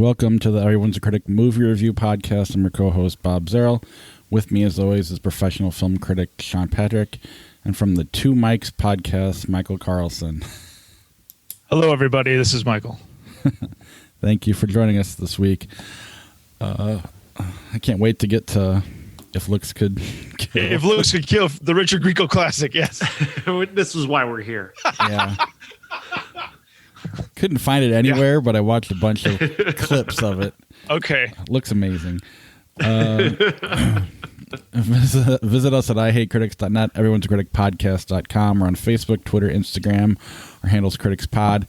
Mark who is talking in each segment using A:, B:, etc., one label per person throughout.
A: Welcome to the Everyone's a Critic movie review podcast. I'm your co-host, Bob Zerl. With me, as always, is professional film critic Sean Patrick. And from the Two Mics podcast, Michael Carlson.
B: Hello, everybody. This is Michael.
A: Thank you for joining us this week. I can't wait to get to If Looks Could Kill.
B: If Looks Could Kill, the Richard Grieco classic, yes.
C: This is why we're here.
A: Yeah. Couldn't find it anywhere, but I watched a bunch of clips of it.
B: Okay.
A: Looks amazing. Visit us at ihatecritics.net, everyone's a critic podcast.com. We're on Facebook, Twitter, Instagram. Our handle's CriticsPod.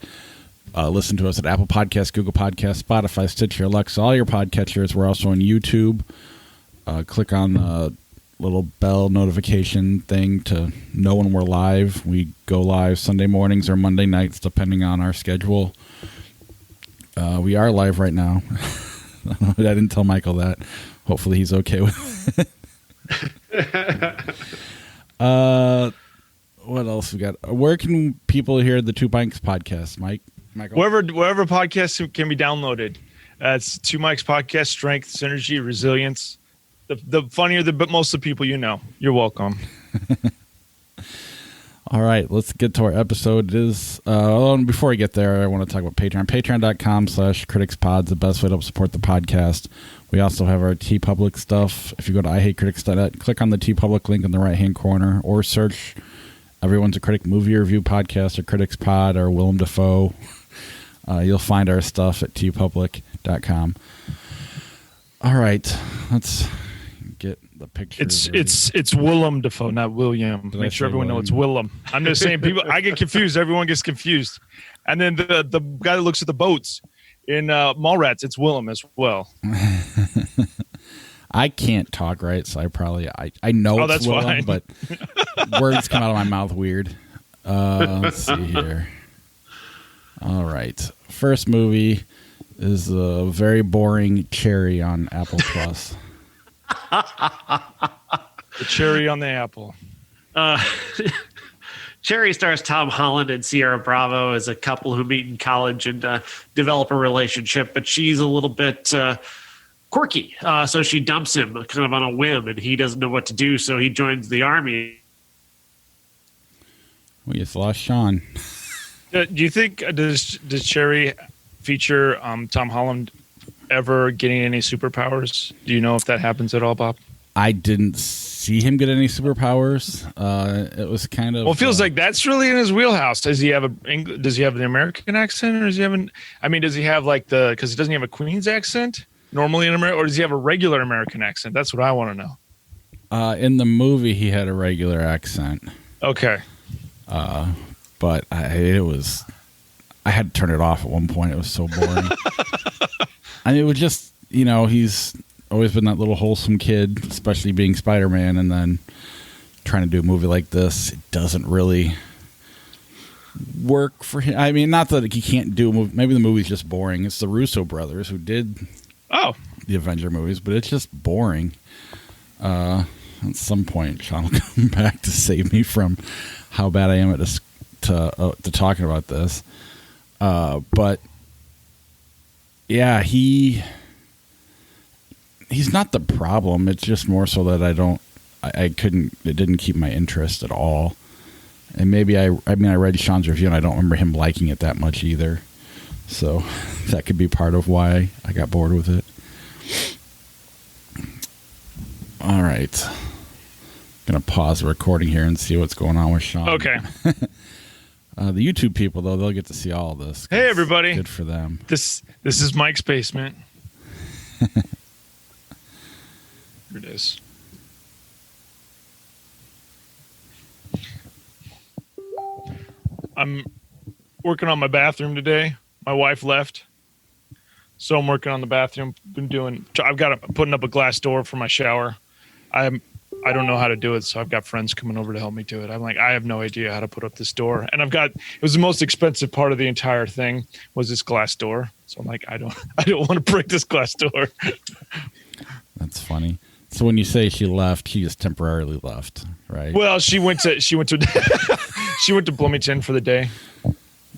A: Listen to us at Apple Podcasts, Google Podcasts, Spotify, Stitcher, Alexa, all your podcatchers. We're also on YouTube. Click on the little bell notification thing to know when we're live. We go live Sunday mornings or Monday nights, depending on our schedule. We are live right now. I didn't tell Michael that. Hopefully he's okay with it. What else we got? Where can people hear the Two Mics podcast, Michael?
B: Wherever podcasts can be downloaded. It's Two Mics podcast, strength, synergy, resilience. The funnier, the most of the people you know. You're welcome.
A: All right, let's get to our episode. It is before I get there, I want to talk about Patreon. Patreon.com/criticspod, the best way to help support the podcast. We also have our TeePublic stuff. If you go to ihatecritics.net, click on the TeePublic link in the right-hand corner, or search Everyone's a Critic movie review podcast or Critics Pod or Willem Dafoe. You'll find our stuff at teepublic.com. All right, let's get the picture.
B: It's Willem Dafoe, not William. Make sure everyone knows it's Willem. I'm just saying, people. I get confused. Everyone gets confused. And then the guy that looks at the boats in Mallrats, it's Willem as well.
A: I can't talk right, so I know it's Willem, but words come out of my mouth weird. Let's see here. All right, first movie is a very boring Cherry on Apple Plus.
B: The cherry on the apple.
C: Cherry stars Tom Holland and Sierra Bravo as a couple who meet in college and develop a relationship, but she's a little bit quirky, so she dumps him kind of on a whim, and he doesn't know what to do, so he joins the army.
A: We just lost Sean.
B: Do you think does Cherry feature Tom Holland ever getting any superpowers? Do you know if that happens at all, Bob?
A: I didn't see him get any superpowers. It was kind of.
B: Well, it feels like that's really in his wheelhouse. Does he have an American accent, or does he have does he have because he doesn't have a Queen's accent normally in America, or does he have a regular American accent? That's what I want to know.
A: In the movie, he had a regular accent.
B: Okay.
A: But I had to turn it off at one point. It was so boring. I mean, it was just, he's always been that little wholesome kid, especially being Spider-Man, and then trying to do a movie like this, it doesn't really work for him. I mean, not that he can't do a movie. Maybe the movie's just boring. It's the Russo brothers who did the Avenger movies, but it's just boring. At some point, Sean will come back to save me from how bad I am at to talking about this. But yeah, he's not the problem. It's just more so that it didn't keep my interest at all. And maybe I read Sean's review and I don't remember him liking it that much either. So that could be part of why I got bored with it. All right. Going to pause the recording here and see what's going on with Sean.
B: Okay.
A: The YouTube people, though, they'll get to see all of this.
B: Hey, everybody.
A: Good for them.
B: This is Mike's basement. Here it is. I'm working on my bathroom today. My wife left, so I'm working on the bathroom. Putting up a glass door for my shower. I don't know how to do it, so I've got friends coming over to help me do it. I'm like, I have no idea how to put up this door, and it was the most expensive part of the entire thing was this glass door. So I'm like, I don't want to break this glass door.
A: That's funny. So when you say she left, she just temporarily left, right?
B: Well, she went to she went to Bloomington for the day.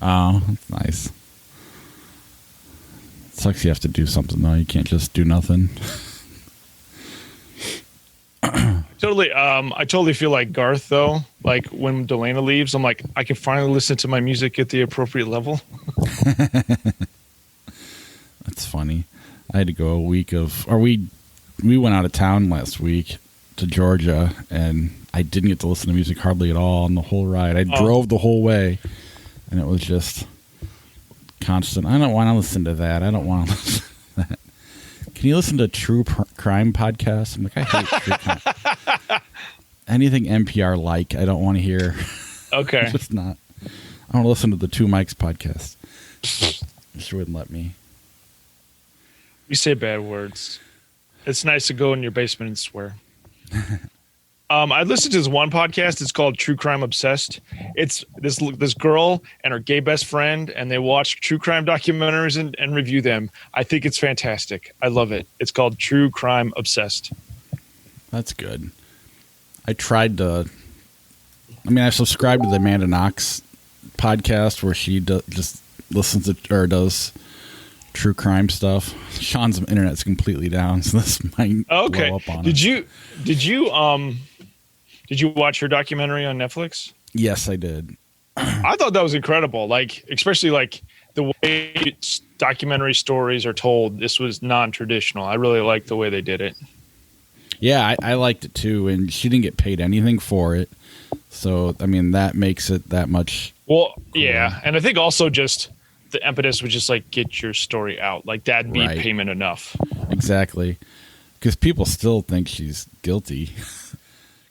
A: Oh, that's nice. Sucks you have to do something, though. You can't just do nothing.
B: Totally. I totally feel like Garth, though. Like when Delana leaves, I'm like, I can finally listen to my music at the appropriate level.
A: That's funny. I had to go a week of, or we went out of town last week to Georgia, and I didn't get to listen to music hardly at all on the whole ride. I drove the whole way, and it was just constant. I don't want to listen to that. I don't want to listen to that. Can you listen to true crime podcasts? I'm like, I hate true crime. Anything NPR like, I don't want to hear.
B: Okay.
A: It's just not. I want to listen to the Two Mics podcast. She wouldn't let me.
B: You say bad words. It's nice to go in your basement and swear. I listened to this one podcast. It's called True Crime Obsessed. It's this girl and her gay best friend, and they watch true crime documentaries and review them. I think it's fantastic. I love it. It's called True Crime Obsessed.
A: That's good. I tried to. I mean, I subscribed to the Amanda Knox podcast where she just listens to or does true crime stuff. Sean's internet's completely down, so this might blow up on it. Did you watch her documentary on Netflix? Yes, I did.
B: I thought that was incredible. Like, especially like the way documentary stories are told. This was non-traditional. I really liked the way they did it.
A: Yeah, I liked it too, and she didn't get paid anything for it. So, I mean, that makes it that much.
B: Well, yeah, and I think also just the impetus was just like get your story out. Like that'd be payment enough.
A: Exactly, because people still think she's guilty.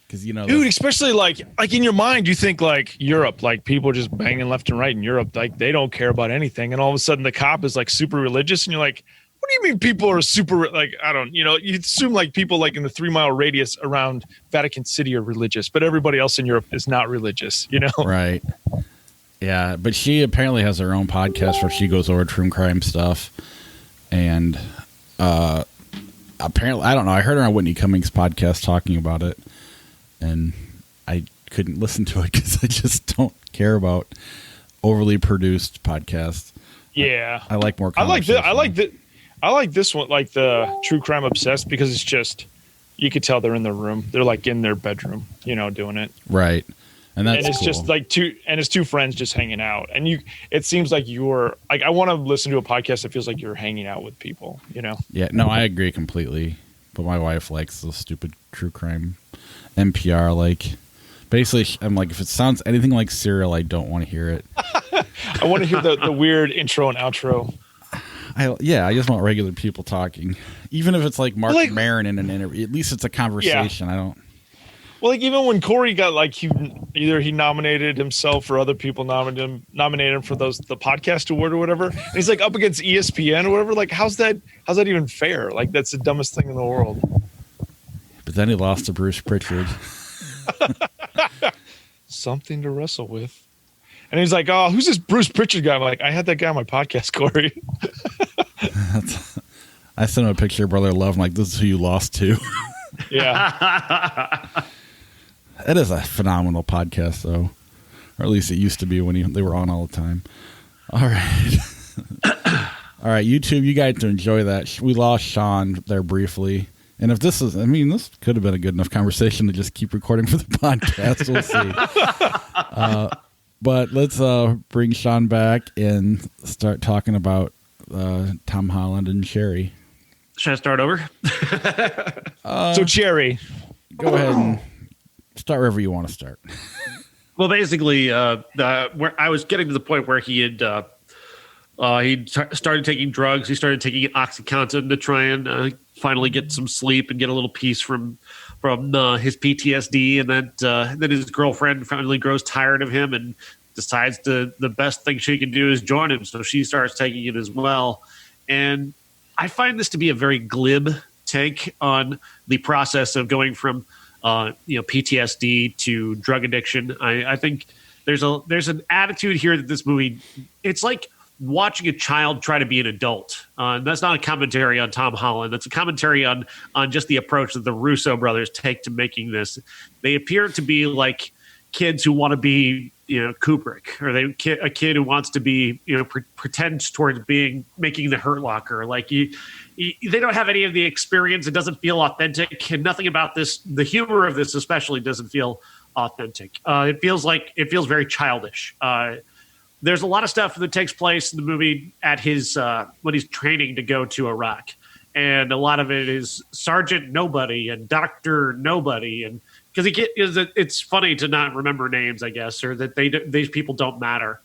A: Because
B: dude, especially like in your mind, you think like Europe, like people are just banging left and right in Europe, like they don't care about anything, and all of a sudden the cop is like super religious, and you're like, what do you mean people are super like I don't, you assume like people like in the 3-mile radius around Vatican City are religious, but everybody else in Europe is not religious,
A: Right. Yeah, but she apparently has her own podcast where she goes over true crime stuff, and apparently I don't know. I heard her on Whitney Cummings' podcast talking about it. And I couldn't listen to it because I just don't care about overly produced podcasts.
B: Yeah,
A: I like more. I like
B: this one, like the True Crime Obsessed, because it's just you could tell they're in their room. They're like in their bedroom, doing it.
A: Right, and it's cool.
B: Just like it's two friends just hanging out, and it seems like you're like I want to listen to a podcast that feels like you're hanging out with people.
A: Yeah, no, I agree completely. But my wife likes those stupid true crime. NPR, like basically I'm like, if it sounds anything like Serial, I don't want to hear it.
B: I want to hear the weird intro and outro.
A: I just want regular people talking, even if it's like Mark Maron in an interview. At least it's a conversation. I don't.
B: Well, like even when Corey got like he nominated himself or other people nominated him for the podcast award or whatever, and he's like up against ESPN or whatever. Like how's that even fair? Like that's the dumbest thing in the world.
A: But then he lost to Bruce Pritchard.
B: Something to wrestle with. And he's like, oh, who's this Bruce Pritchard guy? I'm like, I had that guy on my podcast, Corey.
A: I sent him a picture of Brother Love. I'm like, this is who you lost to.
B: Yeah.
A: It is a phenomenal podcast, though. Or at least it used to be when they were on all the time. All right. All right, YouTube, you guys to enjoy that. We lost Sean there briefly. And if this could have been a good enough conversation to just keep recording for the podcast. We'll see. But let's bring Sean back and start talking about Tom Holland and Sherry.
C: Should I start over?
B: So Sherry,
A: go ahead and start wherever you want to start.
C: Well, basically, where I was getting to the point where he had started taking drugs. He started taking OxyContin to try and finally get some sleep and get a little peace from his PTSD. And then his girlfriend finally grows tired of him and decides the best thing she can do is join him. So she starts taking it as well. And I find this to be a very glib take on the process of going from PTSD to drug addiction. I think there's an attitude here that this movie, it's like watching a child try to be an adult. That's not a commentary on Tom Holland. That's a commentary on just the approach that the Russo brothers take to making this. They appear to be like kids who want to be Kubrick, or a kid who wants to be, pretends towards making the Hurt Locker. Like they don't have any of the experience. It doesn't feel authentic, and nothing about this, the humor of this especially, doesn't feel authentic. It feels very childish. There's a lot of stuff that takes place in the movie at his when he's training to go to Iraq, and a lot of it is Sergeant Nobody and Doctor Nobody, and because it's funny to not remember names, I guess, or that these people don't matter.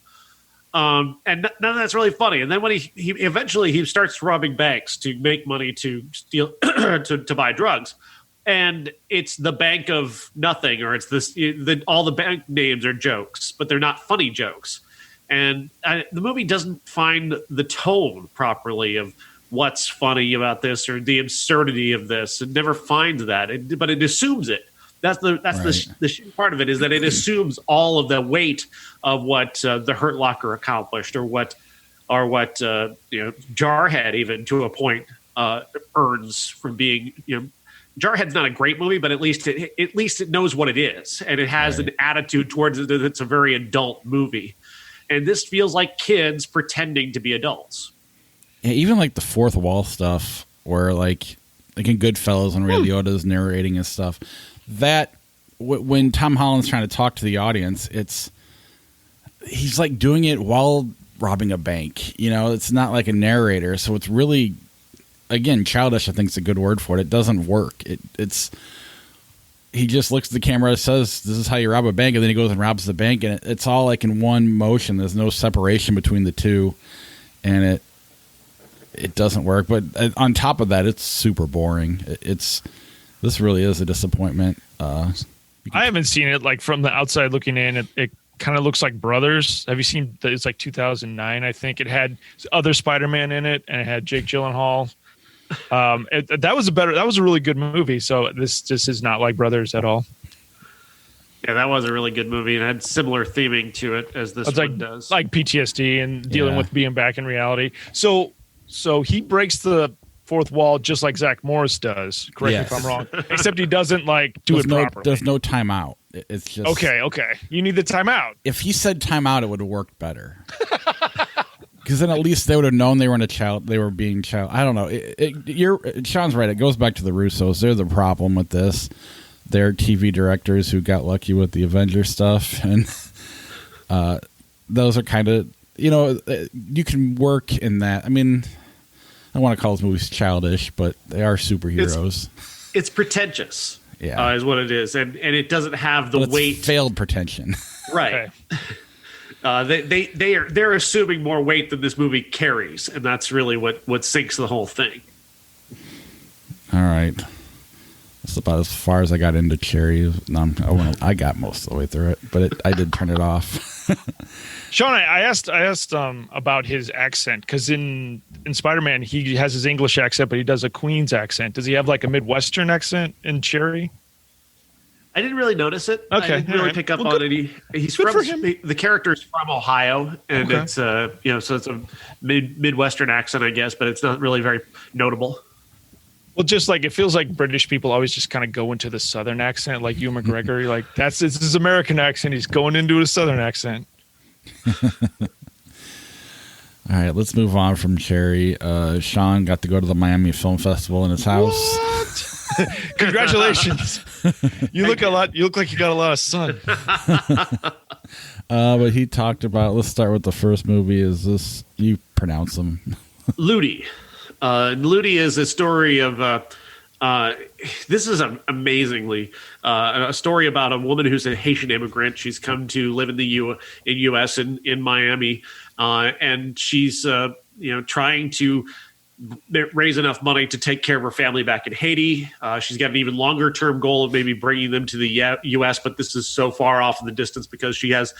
C: And none of that's really funny. And then when he eventually starts robbing banks to make money to steal to buy drugs, and it's the bank of nothing, or it's all the bank names are jokes, but they're not funny jokes. And the movie doesn't find the tone properly of what's funny about this or the absurdity of this. It never finds that, but it assumes it. That's the part of it, is that it assumes all of the weight of what the Hurt Locker accomplished, or what Jarhead, even to a point, earns from being. Jarhead's not a great movie, but at least it knows what it is, and it has an attitude towards it that's a very adult movie. And this feels like kids pretending to be adults.
A: Yeah, even like the fourth wall stuff, where like in Goodfellas when Ray Liotta's narrating his stuff. That when Tom Holland's trying to talk to the audience, he's like doing it while robbing a bank. It's not like a narrator, so it's really, again, childish. I think is a good word for it. It doesn't work. He just looks at the camera, says, "This is how you rob a bank," and then he goes and robs the bank, and it's all like in one motion. There's no separation between the two, and it doesn't work. But on top of that, it's super boring. This really is a disappointment.
B: I haven't seen it. Like from the outside looking in, it kind of looks like Brothers. Have you seen? It's like 2009, I think. It had other Spider-Man in it, and it had Jake Gyllenhaal. That was a really good movie. So this just is not like Brothers at all.
C: Yeah, that was a really good movie, and had similar theming to it as this one does,
B: like PTSD and dealing with being back in reality. So he breaks the fourth wall just like Zach Morris does. Correct me if I'm wrong. Except he doesn't do it properly.
A: There's no timeout. It's just
B: okay. You need the timeout.
A: If he said timeout, it would have worked better. Because then at least they would have known they were being child. I don't know. Sean's right. It goes back to the Russos. They're the problem with this. They're TV directors who got lucky with the Avengers stuff, and those are kind of you can work in that. I mean, I don't want to call those movies childish, but they are superheroes.
C: It's pretentious, is what it is, and it doesn't have the weight.
A: Failed pretension,
C: right? Okay. They're assuming more weight than this movie carries, and that's really what sinks the whole thing.
A: All right, that's about as far as I got into Cherry. I got most of the way through it, but I did turn it off.
B: Sean, I asked about his accent, because in Spider-Man he has his English accent, but he does a Queens accent. Does he have like a Midwestern accent in Cherry?
C: I didn't really notice it.
B: Okay,
C: I didn't really pick up on it. He's from the character's from Ohio, and it's so it's a Midwestern accent, I guess, but it's not really very notable.
B: Well, just like it feels like British people always just kind of go into the Southern accent, like Ewan McGregor. Like it's his American accent. He's going into a Southern accent.
A: All right, let's move on from Cherry. Sean got to go to the Miami Film Festival in his house.
B: What? Congratulations! You look like you got a lot of sun.
C: But
A: he talked about. Let's start with the first movie. Is this you pronounce them?
C: Ludi. Ludi is a story of. This is amazingly a story about a woman who's a Haitian immigrant. She's come to live in the U.S. in Miami, and she's trying to raise enough money to take care of her family back in Haiti. She's got an even longer term goal of maybe bringing them to the U.S., but this is so far off in the distance because she has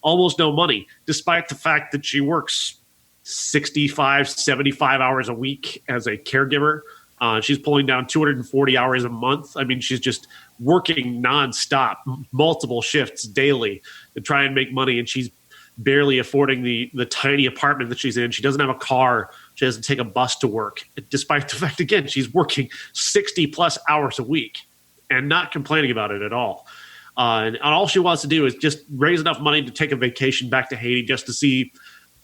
C: almost no money, despite the fact that she works 65, 75 hours a week as a caregiver. She's pulling down 240 hours a month. I mean, she's just working nonstop, multiple shifts daily to try and make money. And she's barely affording the tiny apartment that she's in. She doesn't have a car. She doesn't take a bus to work, despite the fact, again, she's working 60 plus hours a week and not complaining about it at all. And all she wants to do is just raise enough money to take a vacation back to Haiti just to see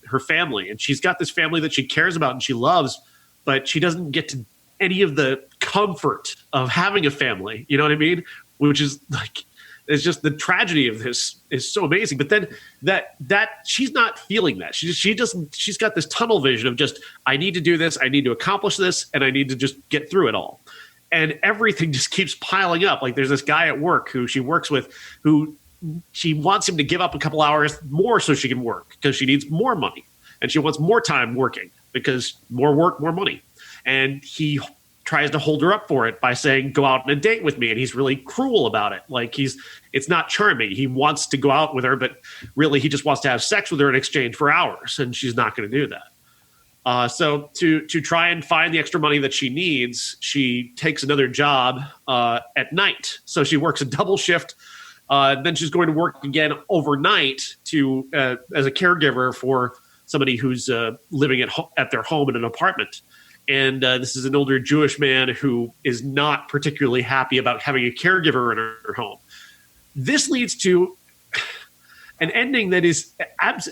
C: her family. And she's got this family that she cares about and she loves, but she doesn't get to any of the comfort of having a family. You know what I mean? Which is like, it's just the tragedy of this is so amazing. But then that she's not feeling that. She's got this tunnel vision of just, I need to do this, I need to accomplish this, and I need to just get through it all. And everything just keeps piling up. Like there's this guy at work who she works with who she wants him to give up a couple hours more so she can work because she needs more money. And she wants more time working because more work, more money. And he tries to hold her up for it by saying, go out on a date with me. And he's really cruel about it. Like it's not charming. He wants to go out with her, but really he just wants to have sex with her in exchange for hours. And she's not going to do that. So to try and find the extra money that she needs, she takes another job at night. So she works a double shift. Then she's going to work again overnight as a caregiver for somebody who's living at their home in an apartment. And this is an older Jewish man who is not particularly happy about having a caregiver in her home. This leads to an ending that is,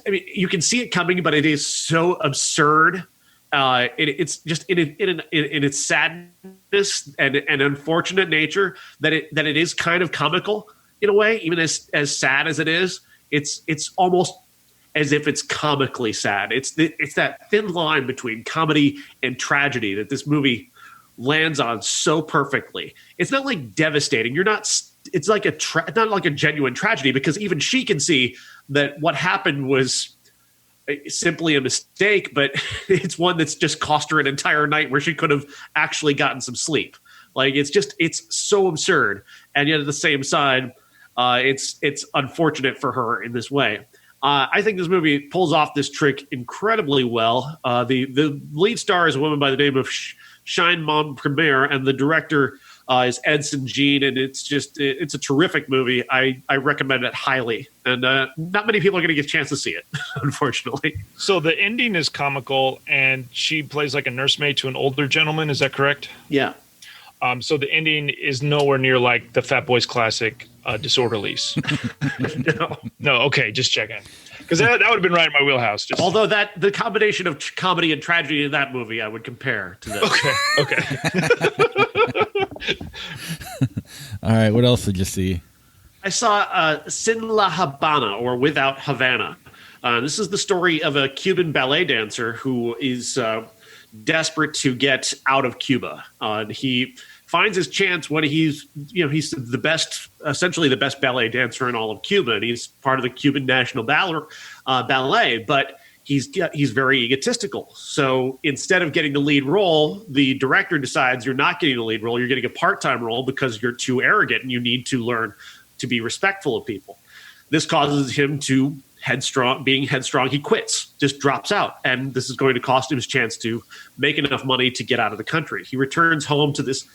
C: you can see it coming, but it is so absurd. It's just in its sadness and unfortunate nature that it is kind of comical in a way, even as sad as it is. It's almost as if it's comically sad. It's that thin line between comedy and tragedy that this movie lands on so perfectly. It's not like devastating. It's like not like a genuine tragedy, because even she can see that what happened was simply a mistake, but it's one that's just cost her an entire night where she could have actually gotten some sleep. Like it's so absurd, and yet at the same side, it's unfortunate for her in this way. I think this movie pulls off this trick incredibly well. The lead star is a woman by the name of Shine Mon Premier, and the director is Edson Jean, and it's a terrific movie. I recommend it highly, and not many people are going to get a chance to see it, unfortunately.
B: So the ending is comical, and she plays like a nursemaid to an older gentleman. Is that correct?
C: Yeah.
B: So the ending is nowhere near like the Fat Boys classic, Disorderlies. No. Okay, just checking, because that would have been right in my wheelhouse.
C: Although the combination of comedy and tragedy in that movie, I would compare to this.
B: Okay.
A: All right, what else did you see?
C: I saw Sin La Habana, or Without Havana. This is the story of a Cuban ballet dancer who is desperate to get out of Cuba. He finds his chance when he's the best, essentially the best ballet dancer in all of Cuba, and he's part of the Cuban National Ballet, but he's very egotistical. So instead of getting the lead role, the director decides you're not getting the lead role, you're getting a part-time role because you're too arrogant and you need to learn to be respectful of people. This causes him to being headstrong, he quits, just drops out. And this is going to cost him his chance to make enough money to get out of the country. He returns home to this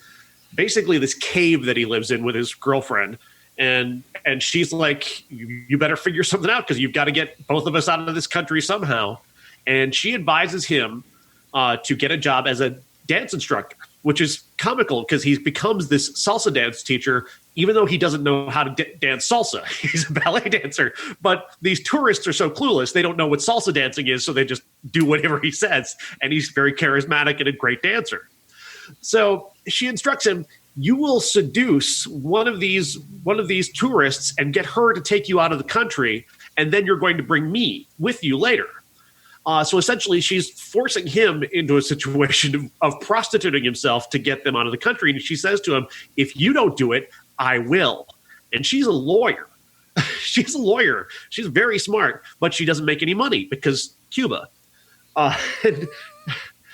C: cave that he lives in with his girlfriend. And she's like, you better figure something out, because you've got to get both of us out of this country somehow. And she advises him to get a job as a dance instructor, which is comical because he becomes this salsa dance teacher, even though he doesn't know how to dance salsa. He's a ballet dancer. But these tourists are so clueless, they don't know what salsa dancing is, so they just do whatever he says. And he's very charismatic and a great dancer. So she instructs him, you will seduce one of these tourists and get her to take you out of the country, and then you're going to bring me with you later. So essentially, she's forcing him into a situation of prostituting himself to get them out of the country. And she says to him, if you don't do it, I will. And she's a lawyer. She's a lawyer. She's very smart, but she doesn't make any money because Cuba. And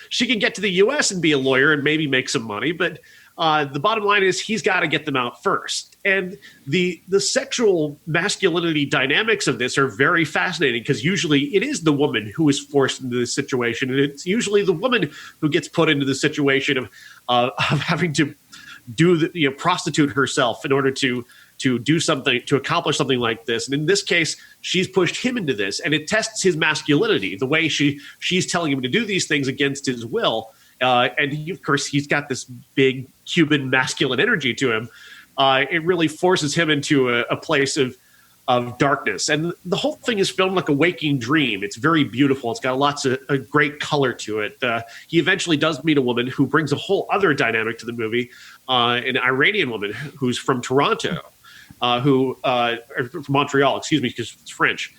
C: she can get to the U.S. and be a lawyer and maybe make some money, but the bottom line is he's got to get them out first. And the sexual masculinity dynamics of this are very fascinating, because usually it is the woman who is forced into this situation. And it's usually the woman who gets put into the situation of having to prostitute herself in order to do something, to accomplish something like this. And in this case, she's pushed him into this, and it tests his masculinity, the way she's telling him to do these things against his will. And of course, he's got this big Cuban masculine energy to him. it really forces him into a place of darkness. And the whole thing is filmed like a waking dream. It's very beautiful. It's got lots of great color to it. He eventually does meet a woman who brings a whole other dynamic to the movie, an Iranian woman who's from Toronto, from Montreal, excuse me, because it's French.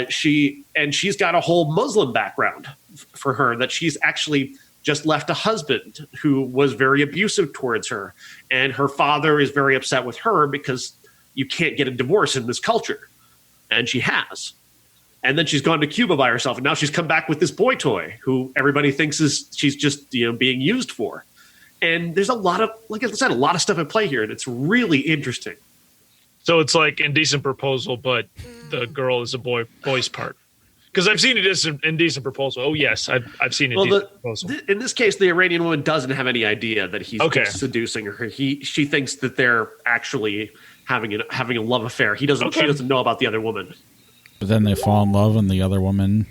C: She's got a whole Muslim background for her, that she's actually just left a husband who was very abusive towards her. And her father is very upset with her because you can't get a divorce in this culture. And she has. And then she's gone to Cuba by herself. And now she's come back with this boy toy who everybody thinks she's just, being used for. And there's a lot of, like I said, a lot of stuff at play here. And it's really interesting.
B: So it's like Indecent Proposal, but the girl is a boy's part. Because I've seen Indecent Proposal. Oh, yes, I've seen Indecent Proposal.
C: In this case, the Iranian woman doesn't have any idea that he's just seducing her. She thinks that they're actually having a love affair. She doesn't know about the other woman. But
A: then they fall in love, and the other woman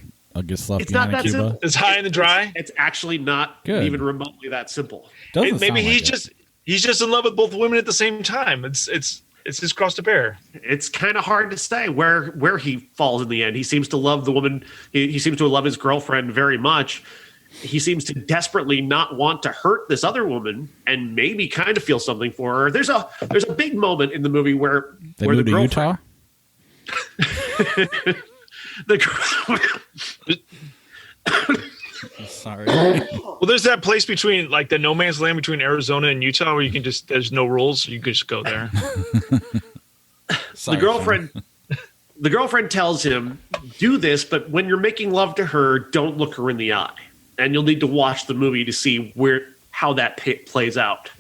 A: gets left behind in Cuba.
B: Simple. It's high and the dry.
C: It's actually not even remotely that simple.
B: Maybe he's just in love with both women at the same time. It's his cross to bear.
C: It's kind of hard to say where he falls in the end. He seems to love the woman. He seems to love his girlfriend very much. He seems to desperately not want to hurt this other woman, and maybe kind of feel something for her. There's a big moment in the movie where
A: they move to Utah. Sorry.
B: Well, there's that place between, like, the no man's land between Arizona and Utah where you can there's no rules. You can just go there.
C: The girlfriend tells him, do this, but when you're making love to her, don't look her in the eye. And you'll need to watch the movie to see how that plays out.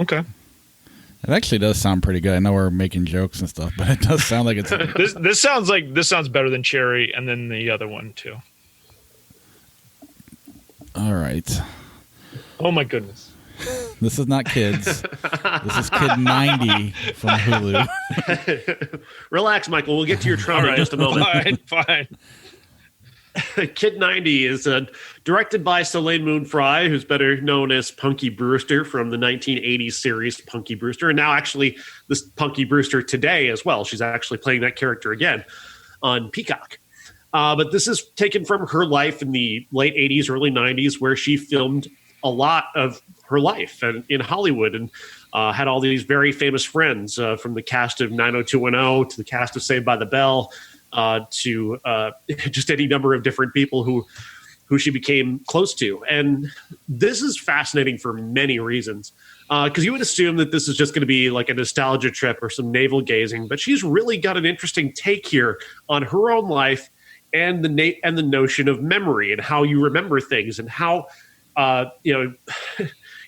B: Okay.
A: It actually does sound pretty good. I know we're making jokes and stuff, but it does sound like it's
B: this sounds better than Cherry and then the other one too.
A: All right.
B: Oh my goodness.
A: This is not Kids. This is Kid 90 from Hulu.
C: Relax, Michael. We'll get to your trauma in just a moment.
B: Fine.
C: Kid 90 is directed by Soleil Moon Frye, who's better known as Punky Brewster from the 1980s series Punky Brewster, and now actually this Punky Brewster today as well. She's actually playing that character again on Peacock. But this is taken from her life in the late 80s, early 90s, where she filmed a lot of her life in Hollywood and had all these very famous friends from the cast of 90210 to the cast of Saved by the Bell, to just any number of different people who she became close to. And this is fascinating for many reasons, because you would assume that this is just going to be like a nostalgia trip or some navel gazing, but she's really got an interesting take here on her own life and the notion of memory and how you remember things and how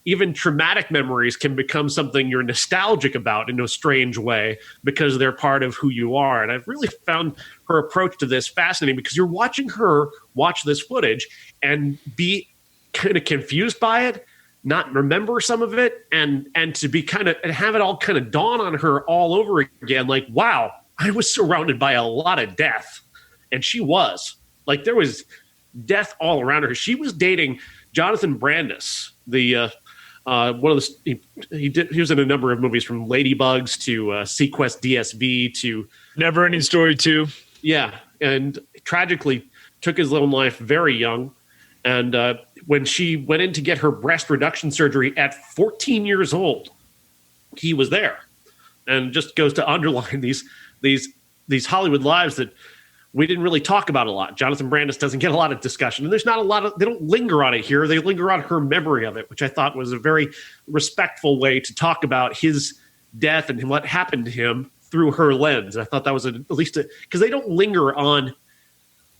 C: even traumatic memories can become something you're nostalgic about in a strange way because they're part of who you are. And I've really found her approach to this fascinating, because you're watching her watch this footage and be kind of confused by it, not remember some of it, and to be and have it all kind of dawn on her all over again. Like, wow, I was surrounded by a lot of death. And she was. Like, there was death all around her. She was dating Jonathan Brandis, the one of the he was in a number of movies, from Ladybugs to Sequest DSV to
B: Never Ending Story 2.
C: Yeah, and tragically took his own life very young. And when she went in to get her breast reduction surgery at 14 years old, he was there. And just goes to underline these Hollywood lives that we didn't really talk about a lot. Jonathan Brandis doesn't get a lot of discussion, and there's not a lot of, they don't linger on it here. They linger on her memory of it, which I thought was a very respectful way to talk about his death and what happened to him through her lens. I thought that was because they don't linger on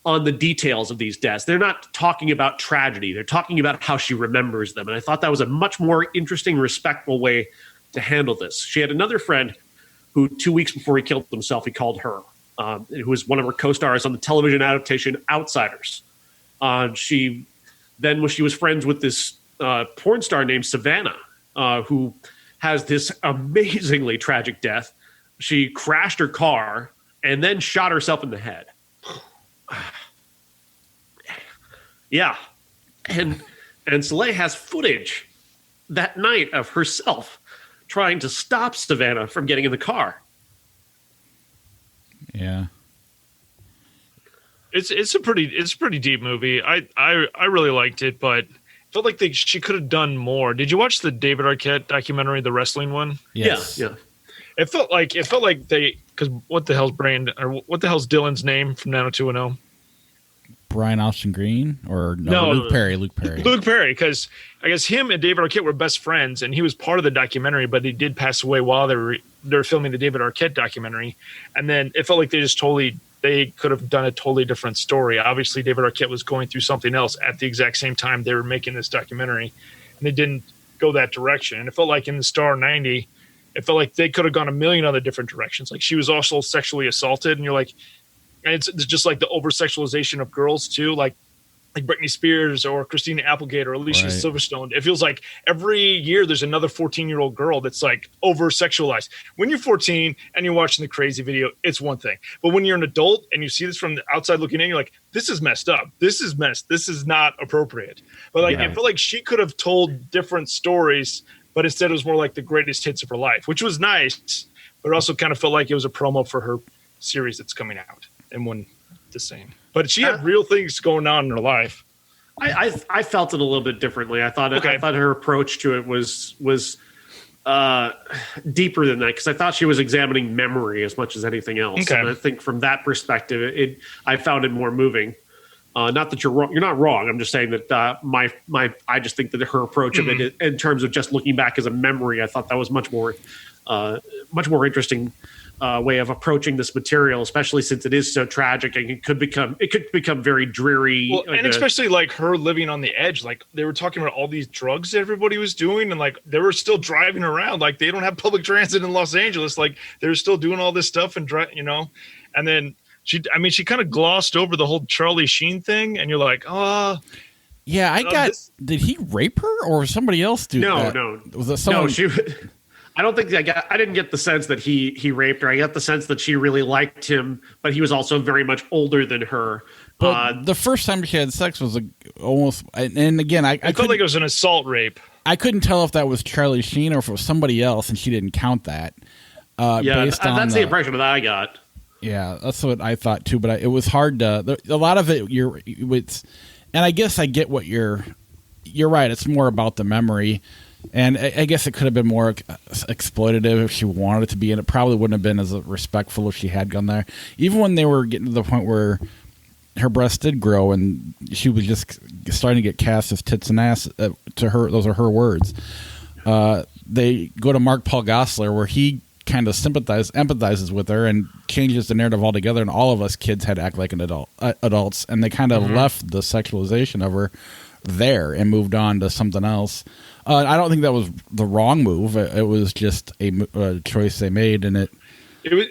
C: the details of these deaths. They're not talking about tragedy. They're talking about how she remembers them. And I thought that was a much more interesting, respectful way to handle this. She had another friend who 2 weeks before he killed himself, he called her, who was one of her co-stars on the television adaptation Outsiders. She was friends with this porn star named Savannah, who has this amazingly tragic death. She crashed her car and then shot herself in the head. Yeah. And Soleil has footage that night of herself trying to stop Savannah from getting in the car.
A: Yeah.
B: It's a pretty deep movie. I really liked it, but felt like she could have done more. Did you watch the David Arquette documentary, the wrestling one?
A: Yes.
C: Yeah.
B: It felt like they, because what the hell's Dylan's name from 90210?
A: Brian Austin Green or Luke Perry. Luke
B: Perry, because I guess him and David Arquette were best friends, and he was part of the documentary, but he did pass away while they were filming the David Arquette documentary. And then it felt like they could have done a totally different story. Obviously, David Arquette was going through something else at the exact same time they were making this documentary, and they didn't go that direction. And it felt like in the Star 90, it felt like they could have gone a million other different directions. Like she was also sexually assaulted, and you're like, and it's just like the over sexualization of girls too, like Britney Spears or Christina Applegate or Alicia Silverstone. It feels like every year there's another 14-year-old girl that's like over sexualized. When you're 14 and you're watching the crazy video, it's one thing. But when you're an adult and you see this from the outside looking in, you're like, this is messed up. This is messed. This is not appropriate. But like, I feel like she could have told different stories, but instead it was more like the greatest hits of her life, which was nice, but it also kind of felt like it was a promo for her series that's coming out. And one the same, but she had real things going on in her life.
C: I felt it a little bit differently. I thought her approach to it was deeper than that, because I thought she was examining memory as much as anything else.
B: Okay.
C: And I think from that perspective, I found it more moving. Not that you're wrong. You're not wrong. I'm just saying that I just think that her approach of it, in terms of just looking back as a memory, I thought that was much more interesting way of approaching this material, especially since it is so tragic and it could become very dreary.
B: Well, and especially like her living on the edge. Like they were talking about all these drugs that everybody was doing, and like they were still driving around. Like they don't have public transit in Los Angeles. Like they're still doing all this stuff and And then she kind of glossed over the whole Charlie Sheen thing, and you're like, oh.
A: Yeah, did he rape her or somebody else do that?
C: No.
A: Was that someone?
C: No, I don't think I didn't get the sense that he raped her. I got the sense that she really liked him, but he was also very much older than her.
A: But the first time she had sex was almost, and again, I
B: felt like it was an assault rape.
A: I couldn't tell if that was Charlie Sheen or if it was somebody else, and she didn't count that.
C: That's the impression that I got.
A: Yeah, that's what I thought too. But it was hard to. A lot of it, and I guess I get what you're right. It's more about the memory. And I guess it could have been more exploitative if she wanted it to be, and it probably wouldn't have been as respectful if she had gone there. Even when they were getting to the point where her breasts did grow and she was just starting to get cast as tits and ass, to her, those are her words. They go to Mark Paul Gosselaar, where he kind of empathizes with her and changes the narrative altogether, and all of us kids had to act like adults, and they kind of left the sexualization of her there and moved on to something else. I don't think that was the wrong move. It was just a choice they made, and it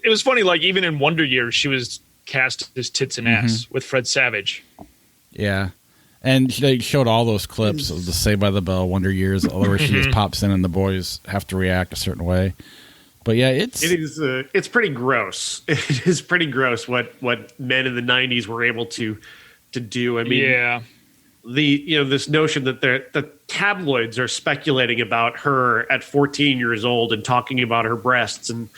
B: was funny. Like even in Wonder Years, she was cast as tits and ass with Fred Savage.
A: Yeah, and they showed all those clips of the Saved by the Bell Wonder Years, where she just pops in and the boys have to react a certain way. But yeah,
C: it's pretty gross. It is pretty gross what men in the 90s were able to do. I mean, this notion that the tabloids are speculating about her at 14 years old and talking about her breasts, and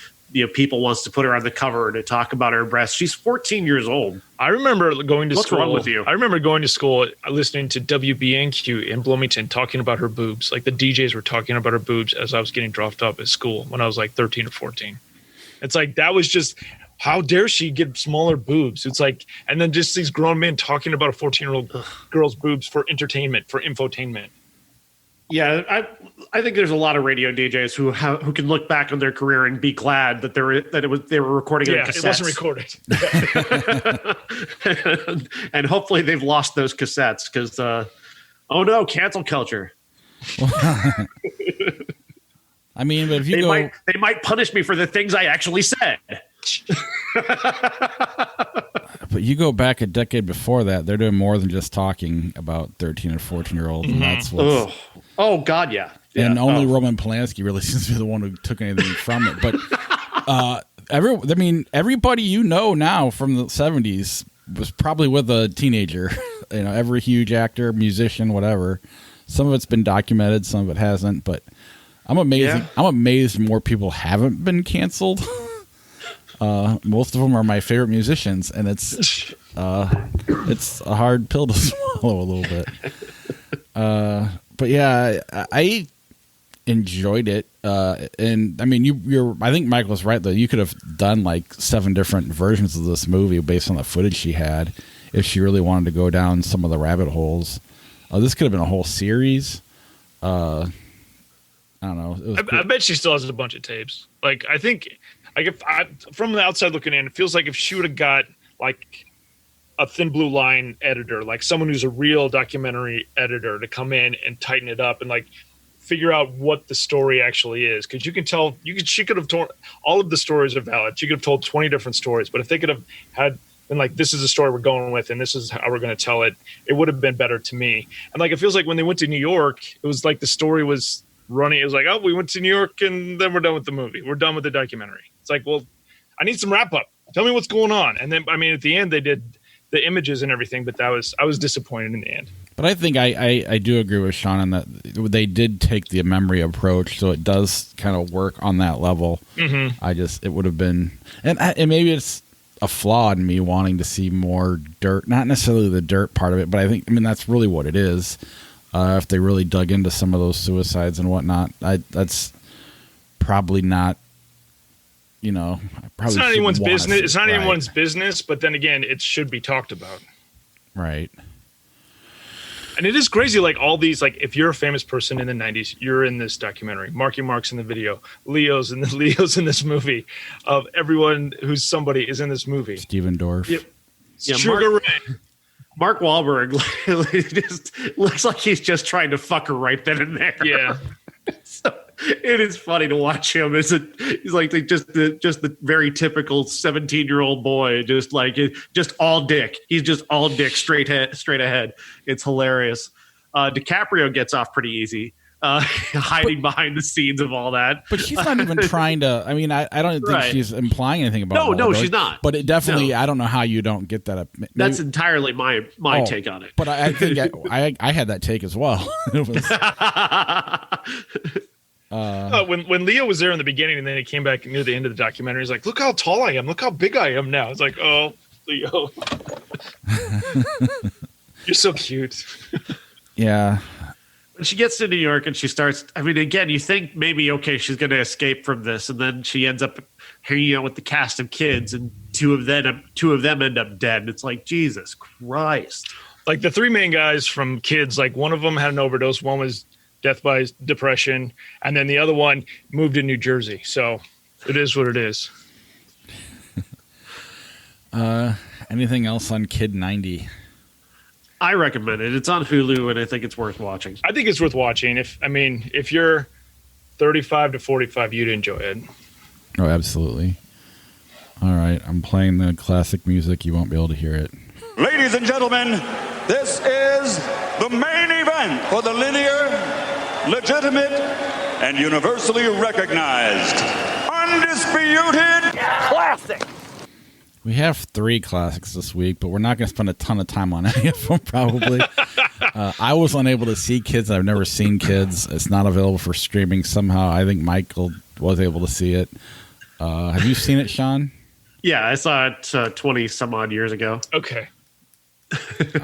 C: people wants to put her on the cover to talk about her breasts. She's 14 years old.
B: I remember going to school.
C: What's wrong with you?
B: I remember going to school listening to WBNQ in Bloomington talking about her boobs. Like the DJs were talking about her boobs as I was getting dropped off at school when I was like 13 or 14. It's like that was just. How dare she get smaller boobs? It's like, and then just these grown men talking about a 14-year-old girl's boobs for entertainment, for infotainment.
C: Yeah, I think there's a lot of radio DJs who can look back on their career and be glad that they were recording it on cassettes.
B: It wasn't recorded.
C: And hopefully they've lost those cassettes because, oh no, cancel culture.
A: I mean, but if you
C: they might punish me for the things I actually said.
A: But you go back a decade before that, they're doing more than just talking about 13 and 14-year-olds, and that's what's.
C: Oh God, yeah.
A: And only Roman Polanski really seems to be the one who took anything from it. But everybody now from the 70s was probably with a teenager. Every huge actor, musician, whatever. Some of it's been documented, some of it hasn't. But I'm amazing. Yeah. I'm amazed more people haven't been canceled. Most of them are my favorite musicians, and it's a hard pill to swallow a little bit. But yeah, I enjoyed it. And I mean, I think Michael was right though. You could have done like 7 different versions of this movie based on the footage she had, if she really wanted to go down some of the rabbit holes. This could have been a whole series. I don't know.
B: I bet she still has a bunch of tapes. Like, I think, like, from the outside looking in, it feels like if she would have got like a Thin Blue Line editor, like someone who's a real documentary editor, to come in and tighten it up and like figure out what the story actually is, because you can tell she could have told all of the stories are valid. She could have told 20 different stories, but if they could have had been like, this is the story we're going with and this is how we're going to tell it, it would have been better to me. And like, it feels like when they went to New York, it was like the story was running. It was like, oh, we went to New York and then we're done with the movie. We're done with the documentary. It's like, well, I need some wrap up. Tell me what's going on. And then, I mean, at the end they did the images and everything, but I was disappointed in the end. But
A: I think I do agree with Sean in that they did take the memory approach, so it does kind of work on that level. Mm-hmm. It would have been, and maybe it's a flaw in me wanting to see more dirt, not necessarily the dirt part of it, but I mean that's really what it is. If they really dug into some of those suicides and whatnot, that's probably not. You know,
B: it's not anyone's business. It's not anyone's business, but then again, it should be talked about.
A: Right.
B: And it is crazy, like all these, like if you're a famous person in the 90s, you're in this documentary. Marky Mark's in the video. Leo's in this movie. Of everyone who's somebody is in this movie.
A: Steven Dorff.
B: Yep. Yeah, Sugar Ray.
C: Mark Wahlberg just looks like he's just trying to fuck her right then and there.
B: Yeah.
C: So it is funny to watch him. He's like just the very typical 17-year-old boy, just all dick. He's just all dick straight ahead. It's hilarious. DiCaprio gets off pretty easy, hiding behind the scenes of all that.
A: But she's not even trying to. I mean, I don't think she's implying anything about.
C: No, she's not.
A: But it definitely, I don't know how you don't get that. Maybe,
C: that's entirely my take on it.
A: But I think I had that take as well. It was.
B: When Leo was there in the beginning and then he came back near the end of the documentary, he's like, look how tall I am. Look how big I am now. It's like, oh, Leo. You're so cute.
A: Yeah.
C: When she gets to New York and she starts, I mean, again, you think maybe, okay, she's going to escape from this. And then she ends up hanging out with the cast of kids and two of them end up dead. And it's like, Jesus Christ.
B: Like the 3 main guys from Kids, like one of them had an overdose. One was death by depression, and then the other one moved to New Jersey. So it is what it is.
A: Anything else on Kid 90?
C: I recommend it. It's on Hulu, and I think it's worth watching.
B: I think it's worth watching. If you're 35 to 45, you'd enjoy it.
A: Oh, absolutely. All right, I'm playing the classic music. You won't be able to hear it.
D: Ladies and gentlemen, this is the main event for the linear, legitimate, and universally recognized, undisputed classic.
A: We have 3 classics this week, but we're not going to spend a ton of time on any of them, probably. I was unable to see Kids. I've never seen Kids. It's not available for streaming somehow. I think Michael was able to see it. Have you seen it, Sean?
C: Yeah, I saw it 20-some-odd years ago.
B: Okay.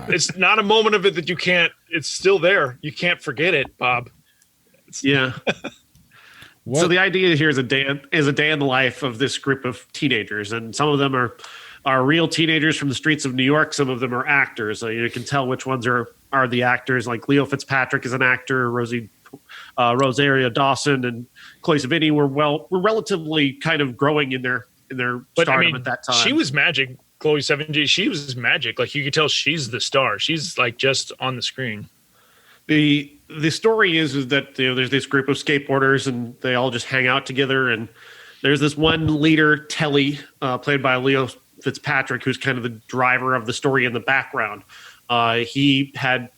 B: It's not a moment of it that you can't. It's still there. You can't forget it, Bob.
C: Yeah. So the idea here is a day in the life of this group of teenagers, and some of them are real teenagers from the streets of New York. Some of them are actors. So you can tell which ones are the actors. Like Leo Fitzpatrick is an actor. Rosario Dawson and Chloe Sevigny were relatively kind of growing in their stardom at that time.
B: She was magic. Chloe Sevigny, she was magic. Like you could tell she's the star. She's like just on the screen.
C: The story is that there's this group of skateboarders and they all just hang out together. And there's this one leader, Telly, played by Leo Fitzpatrick, who's kind of the driver of the story in the background. He had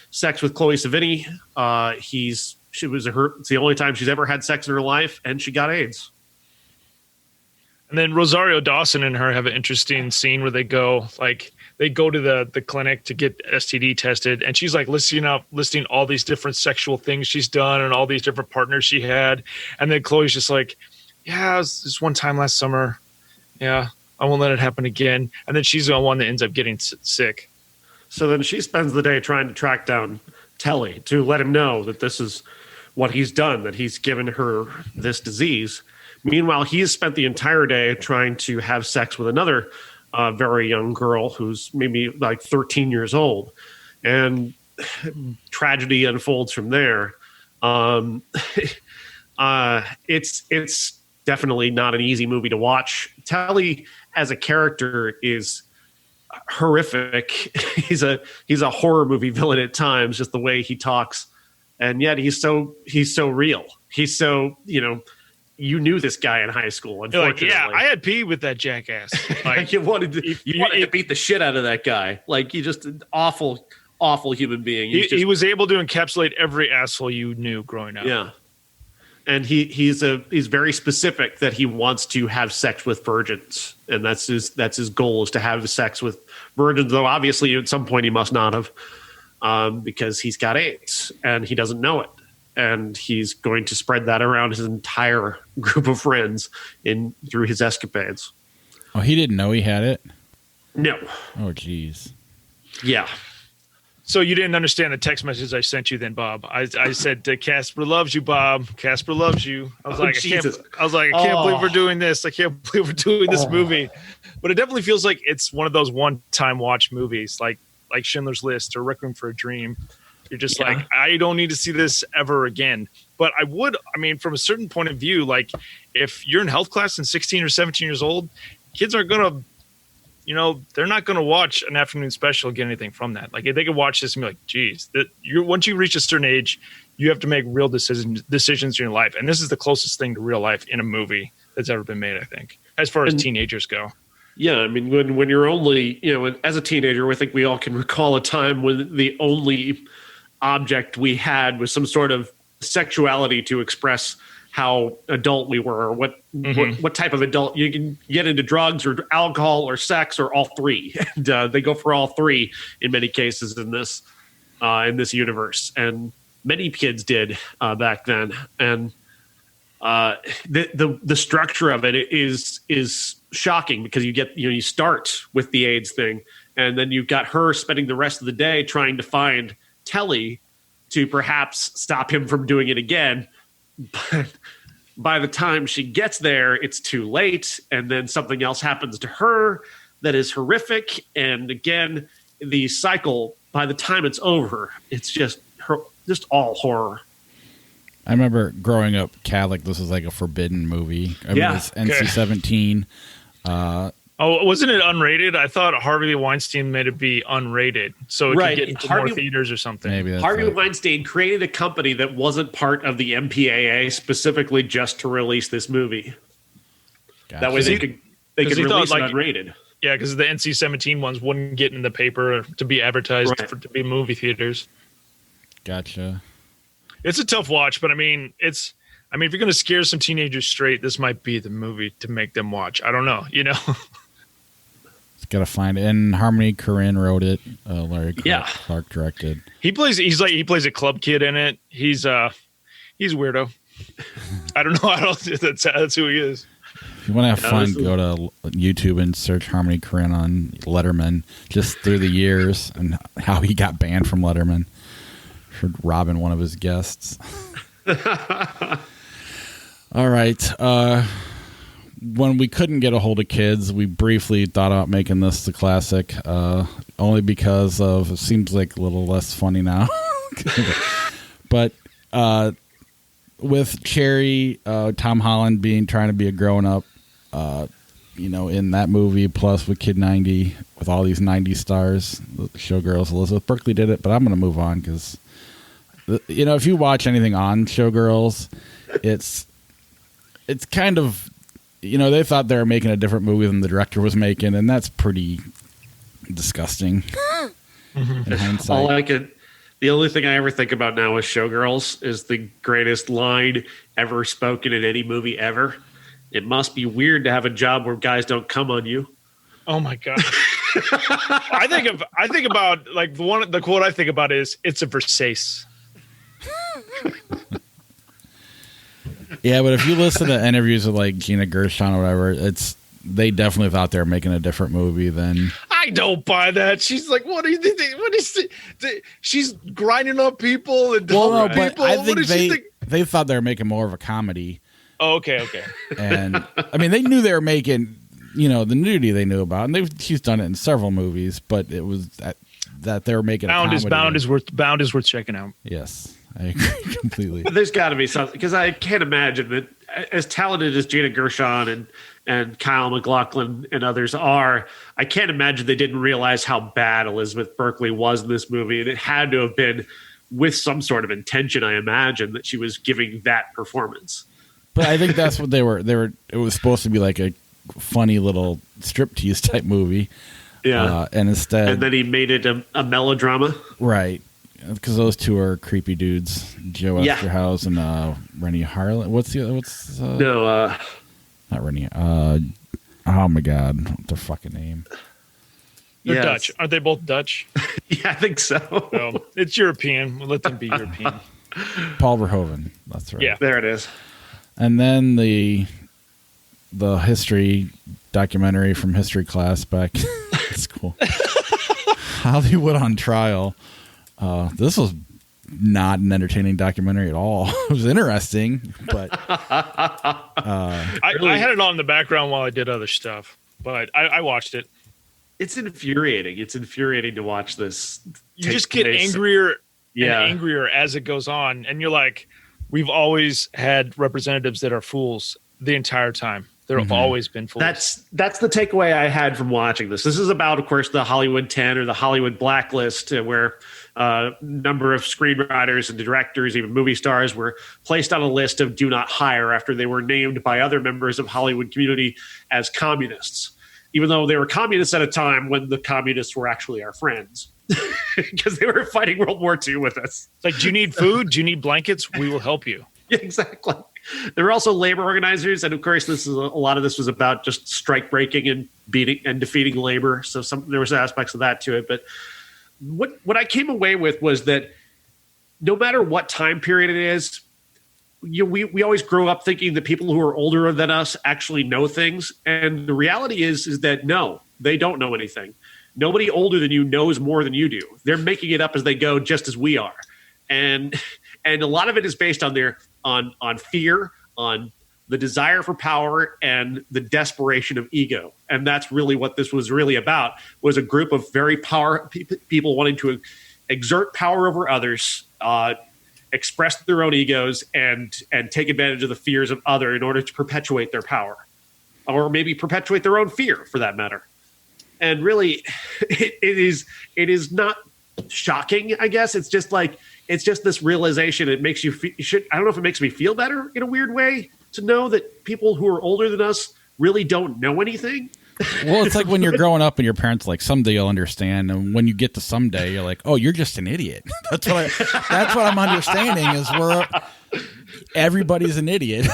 C: sex with Chloe Sevigny. It's the only time she's ever had sex in her life, and she got AIDS. And
B: then Rosario Dawson and her have an interesting scene where they go, like, they go to the clinic to get STD tested, and she's like listing all these different sexual things she's done and all these different partners she had. And then Chloe's just like, yeah, it was this one time last summer. Yeah, I won't let it happen again. And then she's the one that ends up getting sick.
C: So then she spends the day trying to track down Telly to let him know that this is what he's done, that he's given her this disease. Meanwhile, he has spent the entire day trying to have sex with another very young girl who's maybe like 13 years old. And tragedy unfolds from there. It's definitely not an easy movie to watch. Telly as a character is horrific. He's a horror movie villain at times, just the way he talks. And yet he's so real. He's so, you knew this guy in high school. Unfortunately,
B: like, yeah, I had pee with that jackass. Like,
C: you wanted to beat the shit out of that guy. Like, you just an awful human being.
B: He was able to encapsulate every asshole you knew growing up.
C: Yeah, and he's very specific that he wants to have sex with virgins, and that's his goal, is to have sex with virgins. Though obviously at some point he must not have, because he's got AIDS and he doesn't know it. And he's going to spread that around his entire group of friends through his escapades.
A: Oh, he didn't know he had it?
C: No.
A: Oh, geez.
C: Yeah.
B: So you didn't understand the text message I sent you then, Bob. I said, Casper loves you, Bob. Casper loves you. I was I can't believe we're doing this. I can't believe we're doing this movie. But it definitely feels like it's one of those one-time watch movies, like Schindler's List or Requiem for a Dream. You're just like, I don't need to see this ever again. But from a certain point of view, like if you're in health class and 16 or 17 years old, kids aren't going to, they're not going to watch an afternoon special and get anything from that. Like if they could watch this and be like, geez, once you reach a certain age, you have to make real decisions in your life. And this is the closest thing to real life in a movie that's ever been made, I think, as far as teenagers go.
C: Yeah, I mean, when you're only, as a teenager, I think we all can recall a time when the only object we had was some sort of sexuality to express how adult we were, or what type of adult. You can get into drugs or alcohol or sex or all three. And they go for all three in many cases in this universe, and many kids did back then. And the structure of it is shocking, because you start with the AIDS thing, and then you've got her spending the rest of the day trying to find Telly to perhaps stop him from doing it again. But by the time she gets there, it's too late. And then something else happens to her that is horrific. And again, the cycle, by the time it's over, it's just all horror.
A: I remember growing up Catholic, this was like a forbidden movie. It was NC-17.
B: Wasn't it unrated? I thought Harvey Weinstein made it be unrated, so it could get into more theaters or something.
A: Maybe
C: Harvey Weinstein created a company that wasn't part of the MPAA specifically just to release this movie. Gotcha. That way they could release it unrated.
B: Yeah, because the NC-17 ones wouldn't get in the paper to be advertised to be movie theaters.
A: Gotcha.
B: It's a tough watch, but if you're going to scare some teenagers straight, this might be the movie to make them watch. I don't know,
A: Gotta find it. And Harmony Korine wrote it. Larry Clark directed.
B: He plays a club kid in it. He's weirdo. I don't know. That's who he is.
A: If you want to have fun, go to YouTube and search Harmony Korine on Letterman, just through the years and how he got banned from Letterman for robbing one of his guests. All right. When we couldn't get a hold of kids, we briefly thought about making this the classic, only because it seems like a little less funny now. But with Cherry, Tom Holland trying to be a grown up, in that movie, plus with Kid 90, with all these 90 stars, Showgirls, Elizabeth Berkley did it. But I'm going to move on because, if you watch anything on Showgirls, it's kind of, they thought they were making a different movie than the director was making, and that's pretty disgusting in hindsight.
C: The only thing I ever think about now with Showgirls is the greatest line ever spoken in any movie ever. It must be weird to have a job where guys don't come on you.
B: Oh my God. I think about like the quote I think about is it's a Versace.
A: Yeah, but if you listen to interviews with like Gina Gershon or whatever, they definitely thought they were making a different movie than.
B: I don't buy that. She's like, what do you think? What is she's grinding up people and
A: well, no,
B: people.
A: But I think they thought they were making more of a comedy.
B: Oh, okay.
A: And I mean, they knew they were making, the nudity they knew about, and she's done it in several movies, but it was that they were making
B: Bound
A: a comedy.
B: Bound is worth checking out.
A: Yes, I agree completely.
C: But there's got to be something, because I can't imagine that as talented as Gina Gershon and Kyle MacLachlan and others are, I can't imagine they didn't realize how bad Elizabeth Berkley was in this movie, and it had to have been with some sort of intention, I imagine, that she was giving that performance.
A: But I think that's what they were. It was supposed to be like a funny little striptease type movie.
C: Yeah,
A: and
C: then he made it a melodrama,
A: right? Because those two are creepy dudes, Joe Esterhaus and Rennie Harlan. Not Rennie. Oh my God, what's their fucking name?
B: They're Dutch. Aren't they both Dutch?
C: Yeah, I think so.
B: Well, it's European. We'll let them be European.
A: Paul Verhoeven. That's right.
B: Yeah,
C: there it is.
A: And then the history documentary from history class back in school. Hollywood on Trial. This was not an entertaining documentary at all. It was interesting, but
B: I had it on in the background while I did other stuff, but I watched it.
C: It's infuriating. It's infuriating to watch this.
B: You just get angrier and angrier as it goes on, and you're like, we've always had representatives that are fools the entire time. There have always been fools.
C: That's the takeaway I had from watching this. This is about, of course, the Hollywood 10 or the Hollywood blacklist, where a number of screenwriters and directors, even movie stars, were placed on a list of do not hire after they were named by other members of Hollywood community as communists, even though they were communists at a time when the communists were actually our friends. Because they were fighting World War II with us.
B: It's like, do you need food? Do you need blankets? We will help you.
C: Yeah, exactly. There were also labor organizers, and of course, a lot of this was about just strike breaking and beating and defeating labor. So there was aspects of that to it. But what I came away with was that no matter what time period it is, we always grow up thinking that people who are older than us actually know things, and the reality is that no, they don't know anything. Nobody older than you knows more than you do. They're making it up as they go, just as we are. And a lot of it is based on on fear, on the desire for power, and the desperation of ego. And that's really what this was really about, was a group of very people wanting to exert power over others, express their own egos, and take advantage of the fears of others in order to perpetuate their power, or maybe perpetuate their own fear, for that matter. And really, it is not shocking, I guess. It's just this realization. It makes you I don't know if it makes me feel better in a weird way to know that people who are older than us really don't know anything.
A: Well, it's like when you're growing up and your parents are like, someday you'll understand, and when you get to someday, you're like, oh, you're just an idiot. That's what I'm understanding is everybody's an idiot.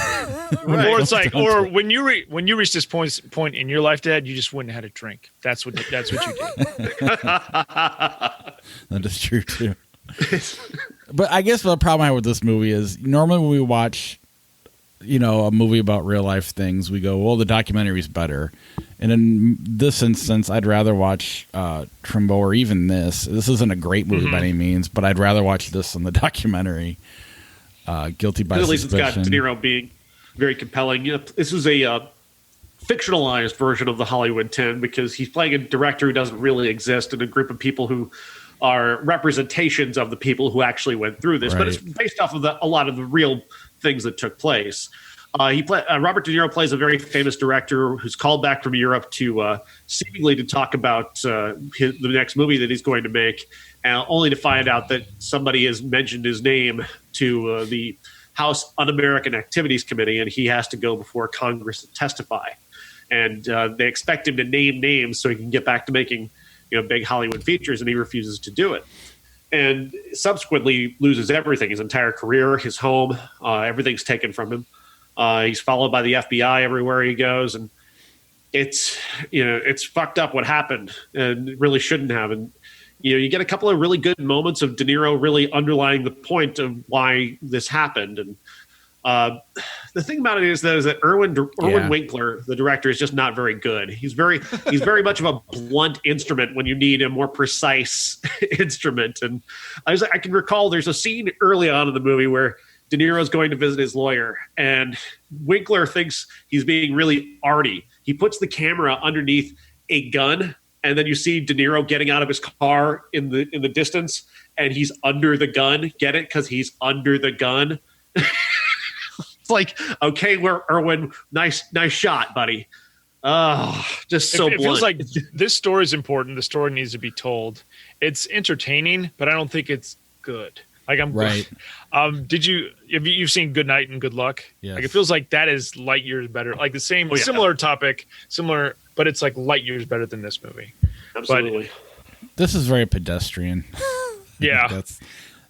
B: Right. Or it's like, or when you reach this point in your life, Dad, you just wouldn't have had a drink. That's what you did.
A: That is true too. But I guess the problem I have with this movie is normally when we watch, a movie about real life things, we go, well, the documentary's better. And in this instance, I'd rather watch Trumbo or even this. This isn't a great movie by any means, but I'd rather watch this than the documentary. Guilty by Suspicion. At least it's got
C: De Niro being very compelling. This is a fictionalized version of the Hollywood 10 because he's playing a director who doesn't really exist and a group of people who are representations of the people who actually went through this. Right. But it's based off of a lot of the real things that took place. Robert De Niro plays a very famous director who's called back from Europe to seemingly to talk about the next movie that he's going to make, only to find out that somebody has mentioned his name to the House Un-American Activities Committee, and he has to go before Congress to testify. And they expect him to name names so he can get back to making big Hollywood features, and he refuses to do it. And subsequently loses everything, his entire career, his home, everything's taken from him. He's followed by the FBI everywhere he goes. And it's fucked up what happened and it really shouldn't have. And you get a couple of really good moments of De Niro really underlying the point of why this happened. And the thing about it is that Irwin Winkler, the director, is just not very good. He's very much of a blunt instrument when you need a more precise instrument. And I can recall there's a scene early on in the movie where De Niro's going to visit his lawyer, and Winkler thinks he's being really arty. He puts the camera underneath a gun, and then you see De Niro getting out of his car in the distance, and he's under the gun. Get it? Because he's under the gun. It's like, okay, Irwin, nice shot, buddy. Just so
B: it
C: blunt.
B: feels like this story is important. The story needs to be told. It's entertaining, but I don't think it's good. Like I'm
A: right.
B: You've seen Good Night and Good Luck?
A: Yes.
B: Like it feels like that is light years better. Like the same similar topic, but it's like light years better than this movie.
C: Absolutely.
B: But
A: this is very pedestrian.
B: Yeah.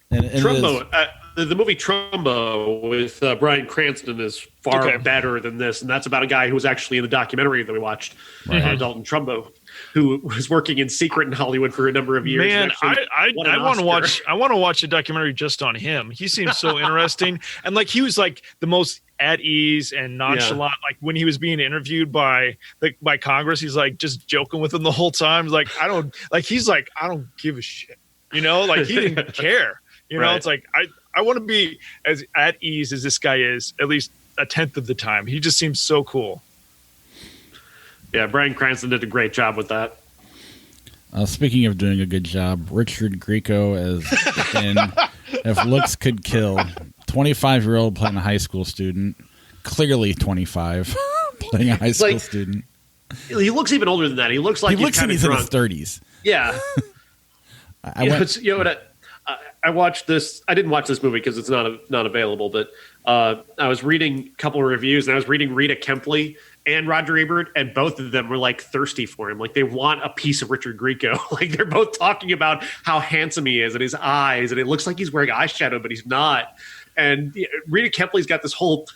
A: And
C: Trumbo, the movie Trumbo with Bryan Cranston is far better than this, and that's about a guy who was actually in the documentary that we watched, Dalton Trumbo, who was working in secret in Hollywood for a number of years.
B: Man, I want to watch a documentary just on him. He seems so interesting, and like he was like the most at ease and nonchalant. Like when he was being interviewed by Congress, he's like just joking with them the whole time. Like I don't give a shit. Like he didn't care. It's like I want to be as at ease as this guy is, at least a tenth of the time. He just seems so cool.
C: Yeah, Bryan Cranston did a great job with that.
A: Speaking of doing a good job, Richard Grieco as in If Looks Could Kill, 25-year-old playing a high school student, clearly 25, playing a high school student.
C: He looks even older than that. He looks like
A: he's in his 30s.
C: Yeah. I watched this. I didn't watch this movie because it's not available. But I was reading a couple of reviews, and I was reading Rita Kempley and Roger Ebert, and both of them were like thirsty for him. Like they want a piece of Richard Grieco. Like they're both talking about how handsome he is and his eyes, and it looks like he's wearing eyeshadow, but he's not. And Rita Kempley's got this whole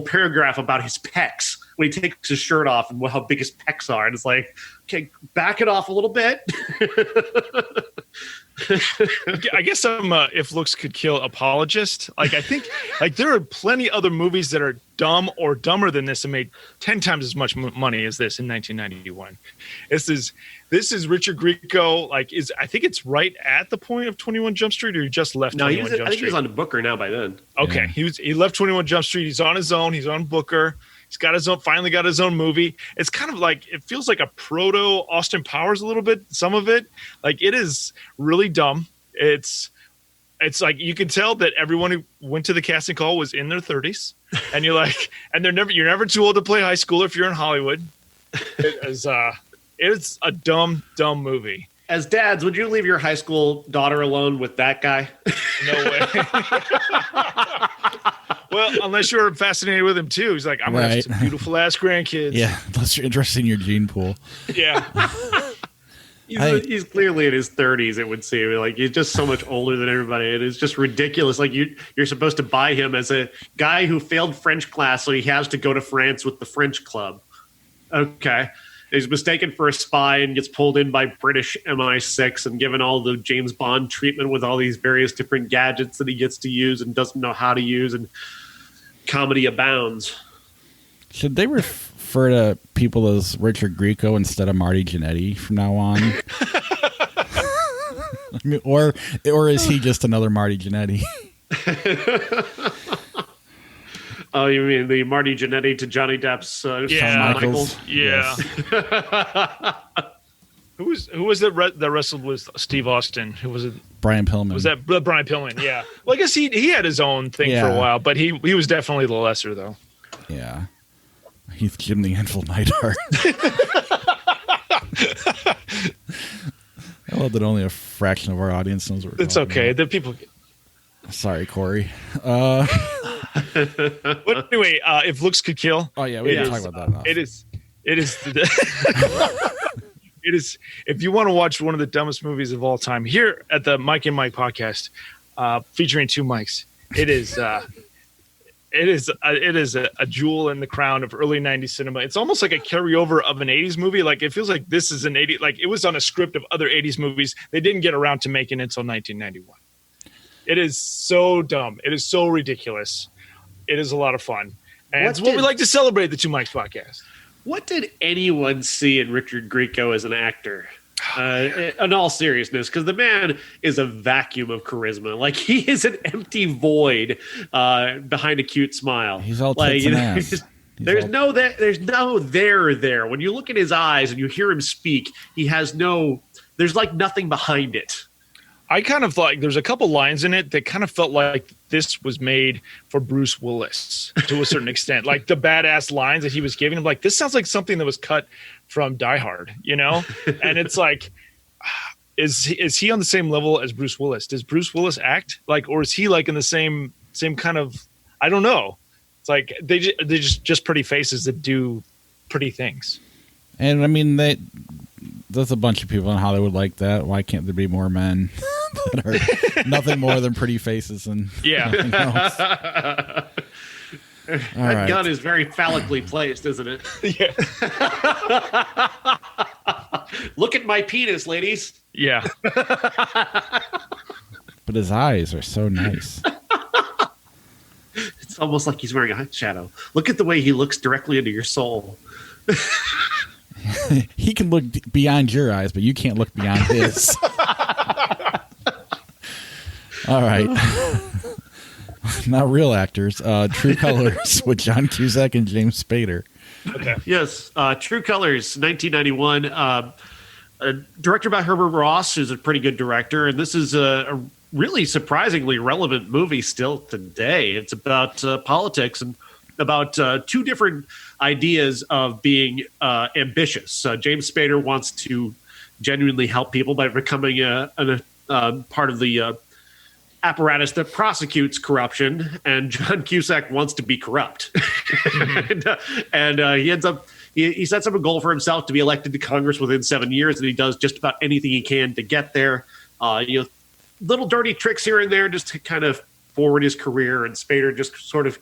C: paragraph about his pecs when he takes his shirt off and how big his pecs are. And it's like, okay, back it off a little bit.
B: I guess I'm If Looks Could Kill apologist. Like I think like there are plenty other movies that are dumb or dumber than this and made 10 times as much money as this in 1991. This is Richard Grieco. Like I think it's right at the point of 21 Jump Street, or he just left 21 Jump Street.
C: I think he was on Booker now by then.
B: Okay,
A: yeah.
B: He left 21 Jump Street. He's on his own. He's on Booker. He's got finally got his own movie. It's kind of like, it feels like a proto Austin Powers a little bit, some of it. Like it is really dumb. It's like, you can tell that everyone who went to the casting call was in their 30s, and you're like, and you're never too old to play high school if you're in Hollywood. It's a dumb movie.
C: As dads, would you leave your high school daughter alone with that guy?
B: No way. Well, unless you're fascinated with him too. He's like, I'm going to have some beautiful ass grandkids.
A: Yeah, unless you're interested in your gene pool.
B: Yeah.
C: He's clearly in his 30s, it would seem. Like he's just so much older than everybody. It is just ridiculous. Like you're supposed to buy him as a guy who failed French class, so he has to go to France with the French club. Okay. He's mistaken for a spy and gets pulled in by British MI6 and given all the James Bond treatment with all these various different gadgets that he gets to use and doesn't know how to use, and comedy abounds.
A: Should they refer to people as Richard Grieco instead of Marty Jannetty from now on? I mean, or is he just another Marty Jannetty?
C: Oh, you mean the Marty Jannetty to Johnny Depp's Shawn Michaels?
B: Yeah.
A: Yes.
B: Who was that wrestled with Steve Austin? Who was it?
A: Brian Pillman.
B: Was that Brian Pillman? Yeah. Well, I guess he had his own thing for a while, but he was definitely the lesser, though.
A: Yeah. He's Jim the Anvil Neidhart. I love that only a fraction of our audience knows what we're
B: It's okay. The people.
A: Sorry, Corey.
B: But anyway, If Looks Could Kill.
A: Oh yeah, we didn't talk about that enough.
B: It is. It is. If you want to watch one of the dumbest movies of all time, here at the Mike and Mike podcast, featuring two mics, it is. It is a jewel in the crown of early 90s cinema. It's almost like a carryover of an 80s movie. Like it feels like this is an 80s, like it was on a script of other 80s movies. They didn't get around to making it until 1991. It is so dumb. It is so ridiculous. It is a lot of fun. And it's what we like to celebrate the Two Mics podcast.
C: What did anyone see in Richard Grieco as an actor? In all seriousness, because the man is a vacuum of charisma. Like he is an empty void behind a cute smile.
A: He's all
C: like,
A: tits and ass.
C: There's no there there. When you look in his eyes and you hear him speak, there's like nothing behind it.
B: I kind of like there's a couple lines in it that kind of felt like this was made for Bruce Willis to a certain extent. Like the badass lines that he was giving him, like this sounds like something that was cut from Die Hard, you know? And it's like, is he on the same level as Bruce Willis? Does Bruce Willis act like, or is he like in the same kind of, I don't know. It's like they just pretty faces that do pretty things.
A: And I mean, there's a bunch of people in Hollywood like that. Why can't there be more men that are nothing more than pretty faces and nothing else?
C: That gun is very phallically placed, isn't it?
B: Yeah.
C: Look at my penis, ladies.
B: Yeah.
A: But his eyes are so nice.
C: It's almost like he's wearing a shadow. Look at the way he looks directly into your soul.
A: He can look beyond your eyes, but you can't look beyond his. All right. Not real actors. True Colors with John Cusack and James Spader.
B: Okay.
C: Yes. True Colors, 1991. Directed by Herbert Ross, who's a pretty good director. And this is a really surprisingly relevant movie still today. It's about politics and about two different ideas of being ambitious. James Spader wants to genuinely help people by becoming a part of the apparatus that prosecutes corruption, and John Cusack wants to be corrupt. and he ends up he sets up a goal for himself to be elected to Congress within 7 years, and he does just about anything he can to get there. Little dirty tricks here and there just to kind of forward his career, and Spader just sort of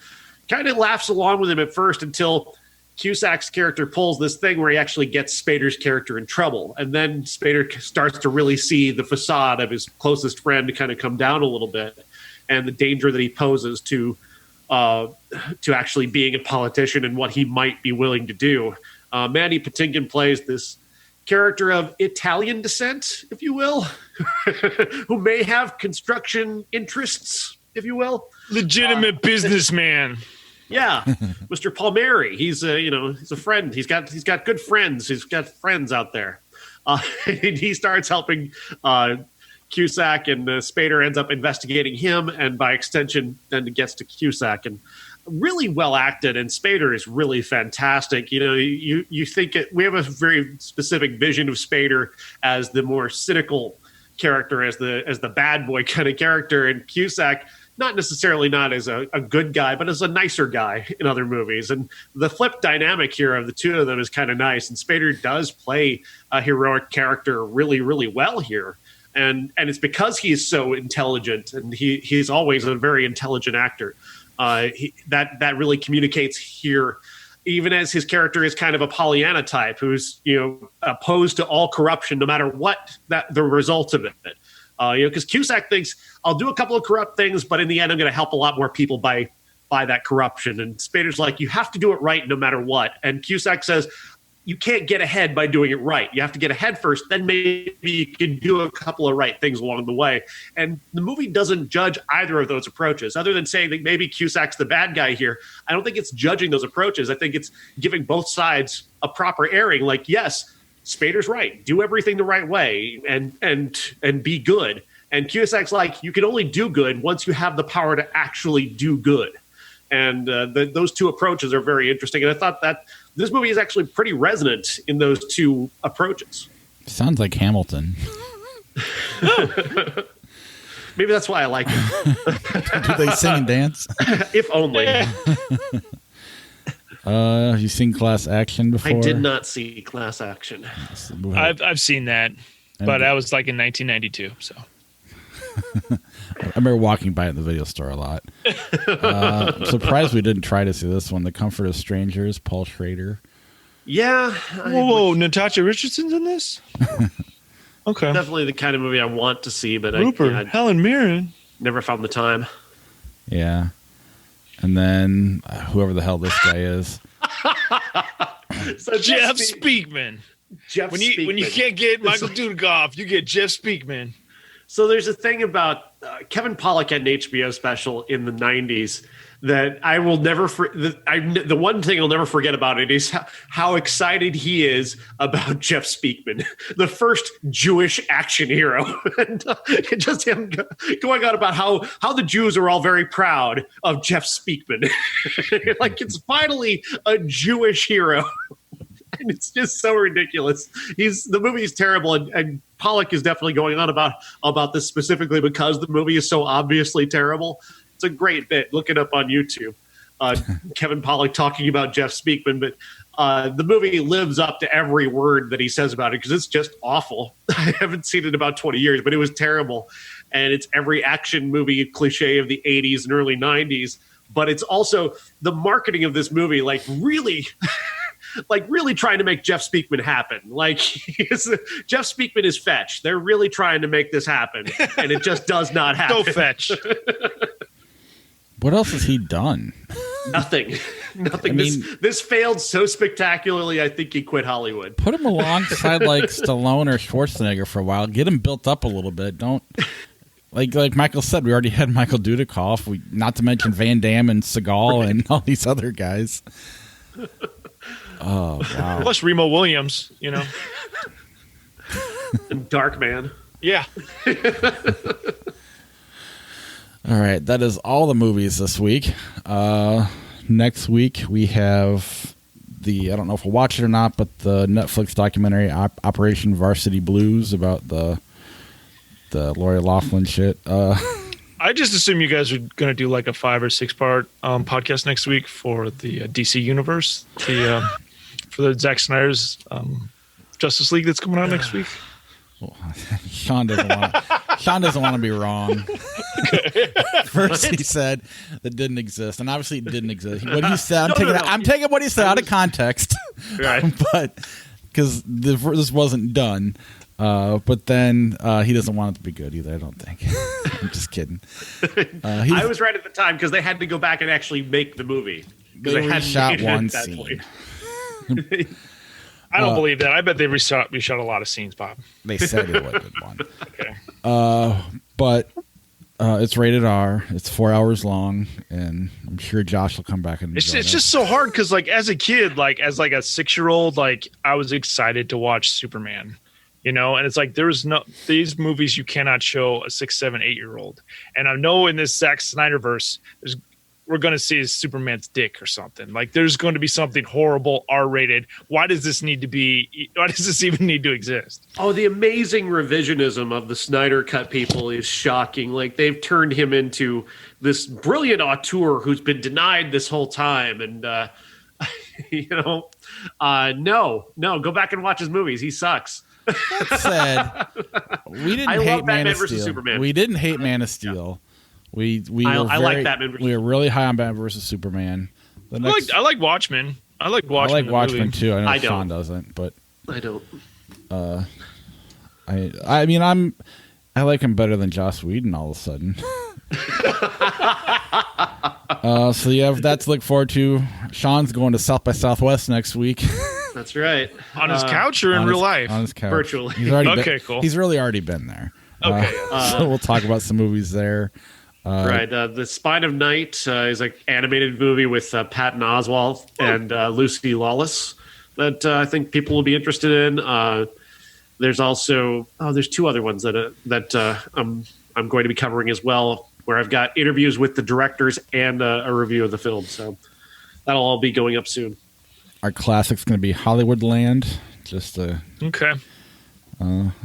C: kind of laughs along with him at first until Cusack's character pulls this thing where he actually gets Spader's character in trouble. And then Spader starts to really see the facade of his closest friend to kind of come down a little bit, and the danger that he poses to actually being a politician and what he might be willing to do. Mandy Patinkin plays this character of Italian descent, if you will, who may have construction interests, if you will.
B: Legitimate businessman.
C: Yeah, Mr. Palmieri. He's a friend. He's got good friends. He's got friends out there. And he starts helping Cusack, and Spader ends up investigating him, and by extension, then it gets to Cusack. And really well acted, and Spader is really fantastic. You think we have a very specific vision of Spader as the more cynical character, as the bad boy kind of character, and Cusack not as a good guy, but as a nicer guy in other movies. And the flip dynamic here of the two of them is kind of nice. And Spader does play a heroic character really, really well here. And it's because he's so intelligent, and he's always a very intelligent actor. That really communicates here, even as his character is kind of a Pollyanna type who's opposed to all corruption, no matter what the result of it. Because Cusack thinks, I'll do a couple of corrupt things, but in the end, I'm going to help a lot more people by that corruption. And Spader's like, you have to do it right no matter what. And Cusack says, you can't get ahead by doing it right. You have to get ahead first, then maybe you can do a couple of right things along the way. And the movie doesn't judge either of those approaches. Other than saying that maybe Cusack's the bad guy here, I don't think it's judging those approaches. I think it's giving both sides a proper airing. Like, yes, Spader's right. Do everything the right way and be good. And Cusack's like, you can only do good once you have the power to actually do good. And those two approaches are very interesting. And I thought that this movie is actually pretty resonant in those two approaches.
A: Sounds like Hamilton.
C: Maybe that's why I like it.
A: Do they sing and dance?
C: If only.
A: Have you seen Class Action before?
C: I did not see Class Action.
B: I've seen that, but that was like in 1992. So
A: I remember walking by it in the video store a lot. I'm surprised we didn't try to see this one. The Comfort of Strangers, Paul Schrader.
C: Yeah.
B: Whoa, Natasha Richardson's in this? Okay.
C: Definitely the kind of movie I want to see, but
B: Rupert, Helen Mirren.
C: Never found the time.
A: Yeah. And then whoever the hell this guy is.
B: So Jeff Speakman. When you can't get Michael Dudikoff, you get Jeff Speakman.
C: So there's a thing about Kevin Pollak had an HBO special in the 90s that I will never the one thing I'll never forget about it is how excited he is about Jeff Speakman, the first Jewish action hero. And just him going on about how the Jews are all very proud of Jeff Speakman. Like it's finally a Jewish hero. And it's just so ridiculous. The movie is terrible, and Pollak is definitely going on about this specifically because the movie is so obviously terrible. It's a great bit. Look it up on YouTube. Kevin Pollak talking about Jeff Speakman, but the movie lives up to every word that he says about it because it's just awful. I haven't seen it in about 20 years, but it was terrible. And it's every action movie cliche of the 80s and early 90s. But it's also the marketing of this movie, like really trying to make Jeff Speakman happen. Like Jeff Speakman is Fetch. They're really trying to make this happen, and it just does not happen.
B: Go Fetch.
A: What else has he done?
C: Nothing.
A: I mean,
C: this failed so spectacularly, I think he quit Hollywood.
A: Put him alongside like Stallone or Schwarzenegger for a while. Get him built up a little bit. Don't like Michael said, we already had Michael Dudikoff. Not to mention Van Damme and Seagal and all these other guys. Oh, wow.
B: Plus Remo Williams, you know.
C: And Darkman.
B: Yeah.
A: All right, that is all the movies this week. Next week we have I don't know if we'll watch it or not, but the Netflix documentary Operation Varsity Blues about the Lori Loughlin shit.
B: I just assume you guys are going to do like a 5 or 6 part podcast next week for the DC universe, for the Zack Snyder's Justice League that's coming out next week.
A: Well, Sean doesn't want to be wrong. First he said that didn't exist, and obviously it didn't exist. What he said, I'm taking what he said out of context,
C: right?
A: But because this wasn't done. But then he doesn't want it to be good either, I don't think. I'm just kidding.
C: I was right at the time because they had to go back and actually make the movie.
A: They had shot one scene.
B: I don't believe that. I bet they reshot a lot of scenes, Bob.
A: They said it wasn't one.
B: Okay.
A: But it's rated R. It's 4 hours long, and I'm sure Josh will come back and
B: it's just so hard because like as a kid, like as like a 6-year-old, like I was excited to watch Superman. You know, and it's like these movies you cannot show a 6, 7, 8-year-old. And I know in this Zack Snyderverse, we're going to see Superman's dick or something. Like there's going to be something horrible, R-rated. Why does this even need to exist?
C: Oh, the amazing revisionism of the Snyder Cut people is shocking. Like they've turned him into this brilliant auteur who's been denied this whole time. And, no, go back and watch his movies. He sucks.
A: That said, we didn't hate Man of Steel.
C: Superman.
A: We didn't hate Man of Steel. We
C: like Batman versus
A: We were really high on Batman versus Superman.
B: I like Watchmen. I like Watchmen
A: too. I know
C: I
A: Sean
C: don't.
A: doesn't, but
C: I don't.
A: I mean I like him better than Joss Whedon all of a sudden. So you have that to look forward to. Sean's going to South by Southwest next week.
C: That's right.
B: On his couch or in real life?
A: On his couch.
C: Virtually.
B: Cool.
A: He's really already been there.
B: Okay.
A: So we'll talk about some movies there.
C: Right. The Spine of Night is an animated movie with Patton Oswalt and Lucy Lawless that I think people will be interested in. There's also there's 2 other ones that I'm going to be covering as well, where I've got interviews with the directors and a review of the film. So that'll all be going up soon.
A: Our classic's going to be Hollywoodland.
B: Okay.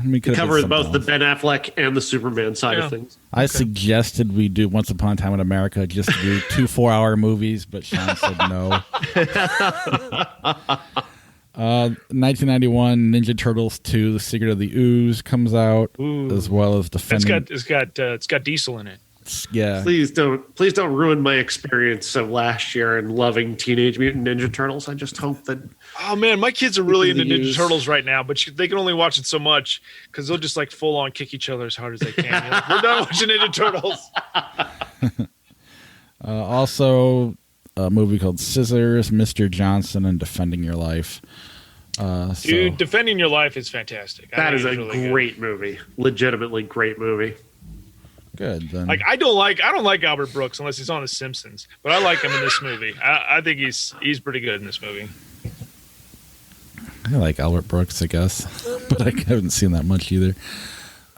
A: We could
C: cover both the Ben Affleck and the Superman side of things.
A: I suggested we do Once Upon a Time in America just to do 2 4-hour movies, but Sean said no. 1991 Ninja Turtles 2: The Secret of the Ooze comes out, as well as Defending.
B: It's got Diesel in it.
A: Yeah.
C: Please don't ruin my experience of last year and loving Teenage Mutant Ninja Turtles. I just hope that.
B: Oh man, my kids are really into Ninja
C: use-
B: Turtles right now, but they can only watch it so much because they'll just like full on kick each other as hard as they can. You're like, we're done watching Ninja Turtles.
A: Also, a movie called Scissors, Mr. Johnson, and Defending Your Life.
B: Dude, Defending Your Life is fantastic.
C: That is a
B: really
C: great movie. Legitimately great movie.
A: Good. Then.
B: Like I don't like Albert Brooks unless he's on The Simpsons, but I like him in this movie. I think he's pretty good in this movie.
A: I like Albert Brooks, I guess, but I haven't seen that much either.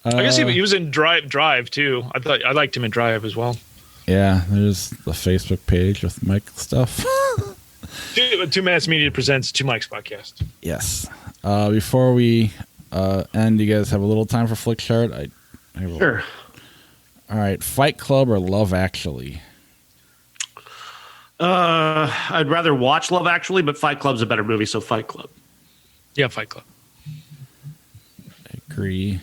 B: I guess he was in Drive too. I liked him in Drive as well.
A: Yeah, there's the Facebook page with Mike stuff.
B: Two Minutes Media presents Two Mike's podcast.
A: Yes. Before we end, you guys have a little time for Flick Chart?
C: Sure.
A: All right, Fight Club or Love Actually?
C: I'd rather watch Love Actually, but Fight Club's a better movie, so Fight Club.
B: Yeah, Fight Club.
A: I agree.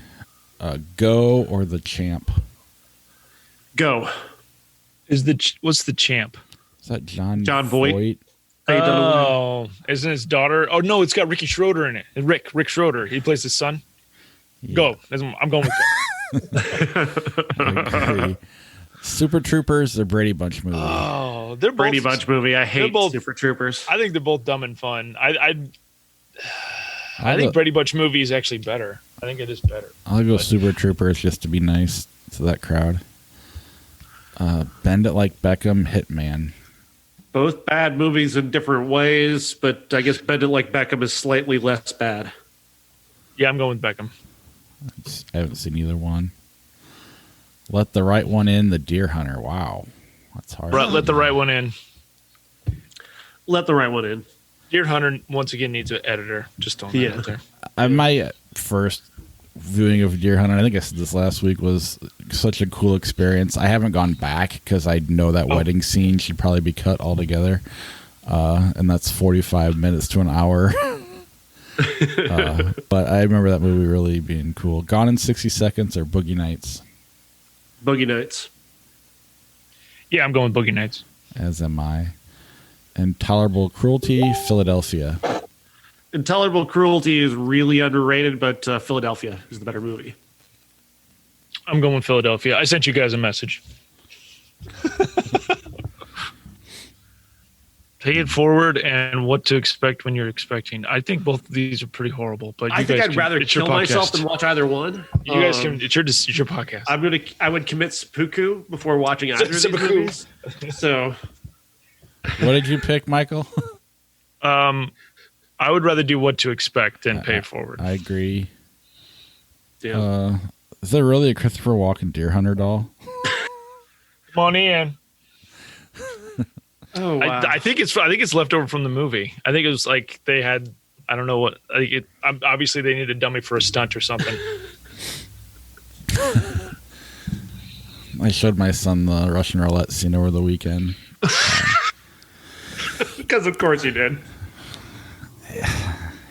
A: Go or The Champ?
C: Go.
B: What's the champ?
A: Is that John
C: Voight?
B: Oh, isn't his daughter? Oh no, it's got Ricky Schroeder in it. Rick Schroeder. He plays his son.
A: Yeah.
B: Go. I'm going with Go.
A: I agree. Super Troopers or Brady Bunch movie?
B: Oh, they're both
C: Brady Bunch movie. I hate
B: both-
C: Super Troopers.
B: I think they're both dumb and fun. I think Brady Bunch movie is actually better. I think it is better.
A: I'll go Super Troopers just to be nice to that crowd. Bend It Like Beckham, Hitman.
C: Both bad movies in different ways, but I guess Bend It Like Beckham is slightly less bad.
B: Yeah, I'm going with Beckham.
A: I haven't seen either one. Let the Right One In, The Deer Hunter. Wow, that's hard.
B: Let the right one in.
C: Let the right one in.
B: Deer Hunter once again needs an editor. Just don't
C: Yeah.
B: out there.
A: My first viewing of Deer Hunter, I think I said this last week, was such a cool experience. I haven't gone back because I know that wedding scene should probably be cut altogether. And that's 45 minutes to an hour. But I remember that movie really being cool. Gone in 60 Seconds or Boogie Nights?
C: Boogie Nights.
B: Yeah, I'm going with Boogie Nights.
A: As am I. Intolerable Cruelty, Philadelphia.
C: Intolerable Cruelty is really underrated, but Philadelphia is the better movie.
B: I'm going with Philadelphia. I sent you guys a message. Pay It Forward and What to Expect When You're Expecting. I think both of these are pretty horrible, but
C: I think I'd rather kill myself than watch either one.
B: You guys can. It's your podcast.
C: I would commit seppuku before watching either of these movies. So,
A: What did you pick, Michael?
B: I would rather do What to Expect than Pay It Forward.
A: I agree.
C: yeah.
A: Is there really a Christopher Walken Deer Hunter doll?
B: Come on in.
C: Oh, wow.
B: I think it's left over from the movie. I think it was like they had. I don't know what. Obviously, they needed a dummy for a stunt or something.
A: I showed my son the Russian roulette scene over the weekend.
C: Because of course you did.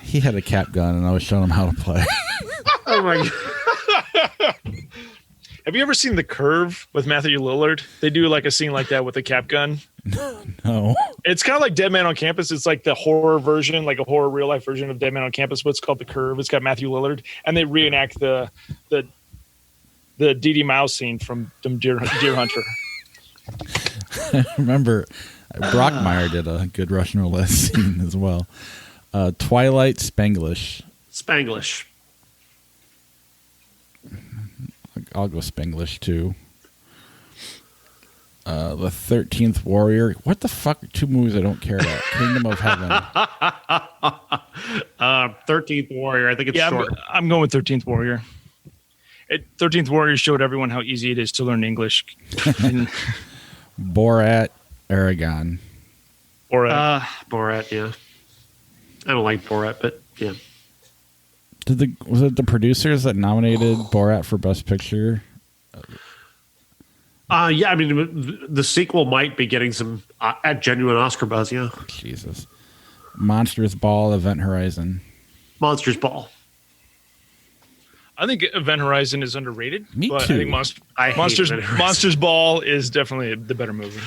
A: He had a cap gun, and I was showing him how to play.
C: Oh my god.
B: Have you ever seen The Curve with Matthew Lillard? They do like a scene like that with a cap gun.
A: No.
B: It's kind of like Dead Man on Campus. It's like the horror version, like a horror real life version of Dead Man on Campus, but it's called The Curve. It's got Matthew Lillard, and they reenact the Dee Dee Mouse scene from Deer Hunter.
A: I remember Brockmeyer did a good Russian roulette scene as well. Twilight, Spanglish.
C: Spanglish.
A: I'll go Spanglish too. The 13th Warrior. What the fuck? Two movies I don't care about. Kingdom of Heaven.
C: 13th Warrior. I think it's short.
B: I'm going with 13th Warrior. 13th Warrior showed everyone how easy it is to learn English.
A: Borat, Aragon.
C: Borat, yeah. I don't like Borat, but yeah.
A: Was it the producers that nominated Borat for Best Picture?
C: Yeah, I mean, the sequel might be getting some genuine Oscar buzz, yeah.
A: Jesus. Monsters Ball, Event Horizon.
C: Monsters Ball.
B: I think Event Horizon is underrated.
A: Me
B: but
A: too.
B: I think
C: I hate
B: Monsters
C: Event Horizon.
B: Monsters Ball is definitely the better movie.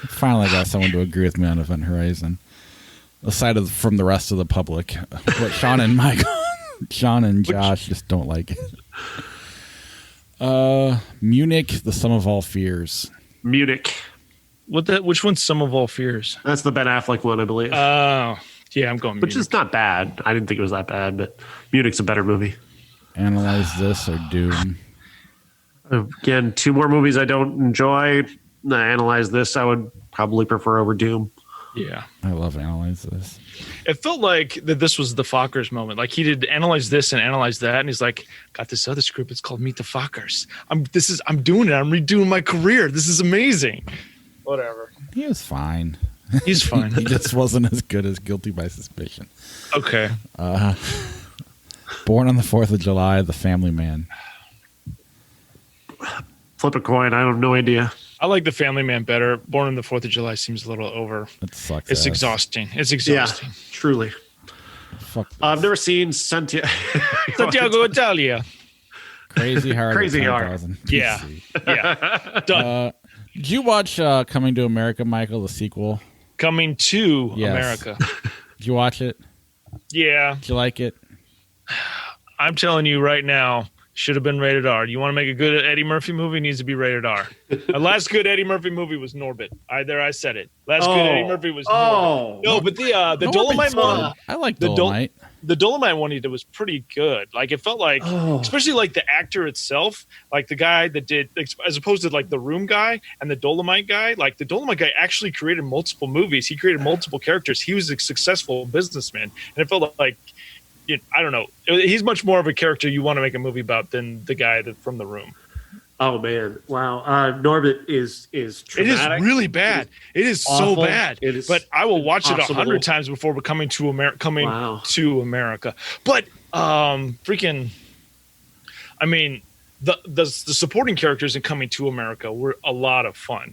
A: Finally got someone to agree with me on Event Horizon. Aside from the rest of the public, what Sean and Josh just don't like it. Munich, The Sum of All Fears.
C: Munich.
B: Which one's Sum of All Fears?
C: That's the Ben Affleck one, I believe.
B: Oh, yeah, I'm going.
C: Which
B: Munich.
C: is not bad. I didn't think it was that bad, but Munich's a better movie.
A: Analyze This or Doom.
C: Again, 2 more movies I don't enjoy. Analyze This, I would probably prefer over Doom.
B: Yeah.
A: I love Analyze This.
B: It felt like that this was the Fockers moment. Like he did Analyze This and Analyze That, and he's like, got this other script. It's called Meet the Fockers. I'm doing it. I'm redoing my career. This is amazing. Whatever.
A: He was fine.
B: He's fine.
A: He just wasn't as good as Guilty by Suspicion.
B: Okay.
A: Born on the 4th of July, The Family Man.
C: Flip a coin. I have no idea.
B: I like The Family Man better. Born on the 4th of July seems a little over.
A: It sucks.
B: It's
A: ass.
B: exhausting. It's exhausting.
C: Yeah, truly.
A: Fuck this.
C: I've never seen Santiago.
B: Santiago Italia.
A: Crazy Hard.
C: Crazy
A: at
C: Hard.
A: 10,000
B: Yeah.
A: PC.
B: Yeah. Done.
A: Did you watch Coming to America, Michael, the sequel?
B: Coming to
A: Yes.
B: America.
A: Did you watch it?
B: Yeah.
A: Did you like it?
B: I'm telling you right now, should have been rated R. You want to make a good Eddie Murphy movie? It needs to be rated R. The last good Eddie Murphy movie was Norbit. I said it. Last good Eddie Murphy was Norbit. No, but the Dolomite one.
A: I like
B: the
A: Dolomite.
B: The Dolomite one he did was pretty good. Like it felt like, especially like the actor itself, like the guy that did, as opposed to like the Room guy and the Dolomite guy. Like the Dolomite guy actually created multiple movies. He created multiple characters. He was a successful businessman, and it felt like, I don't know. He's much more of a character you want to make a movie about than the guy from The Room.
C: Oh man! Wow, Norbit is traumatic.
B: It is really bad. It is
C: awful.
B: so bad.
C: It is
B: but I will watch it
C: impossible.
B: 100 times before coming to America. But freaking, I mean, the supporting characters in Coming to America were a lot of fun.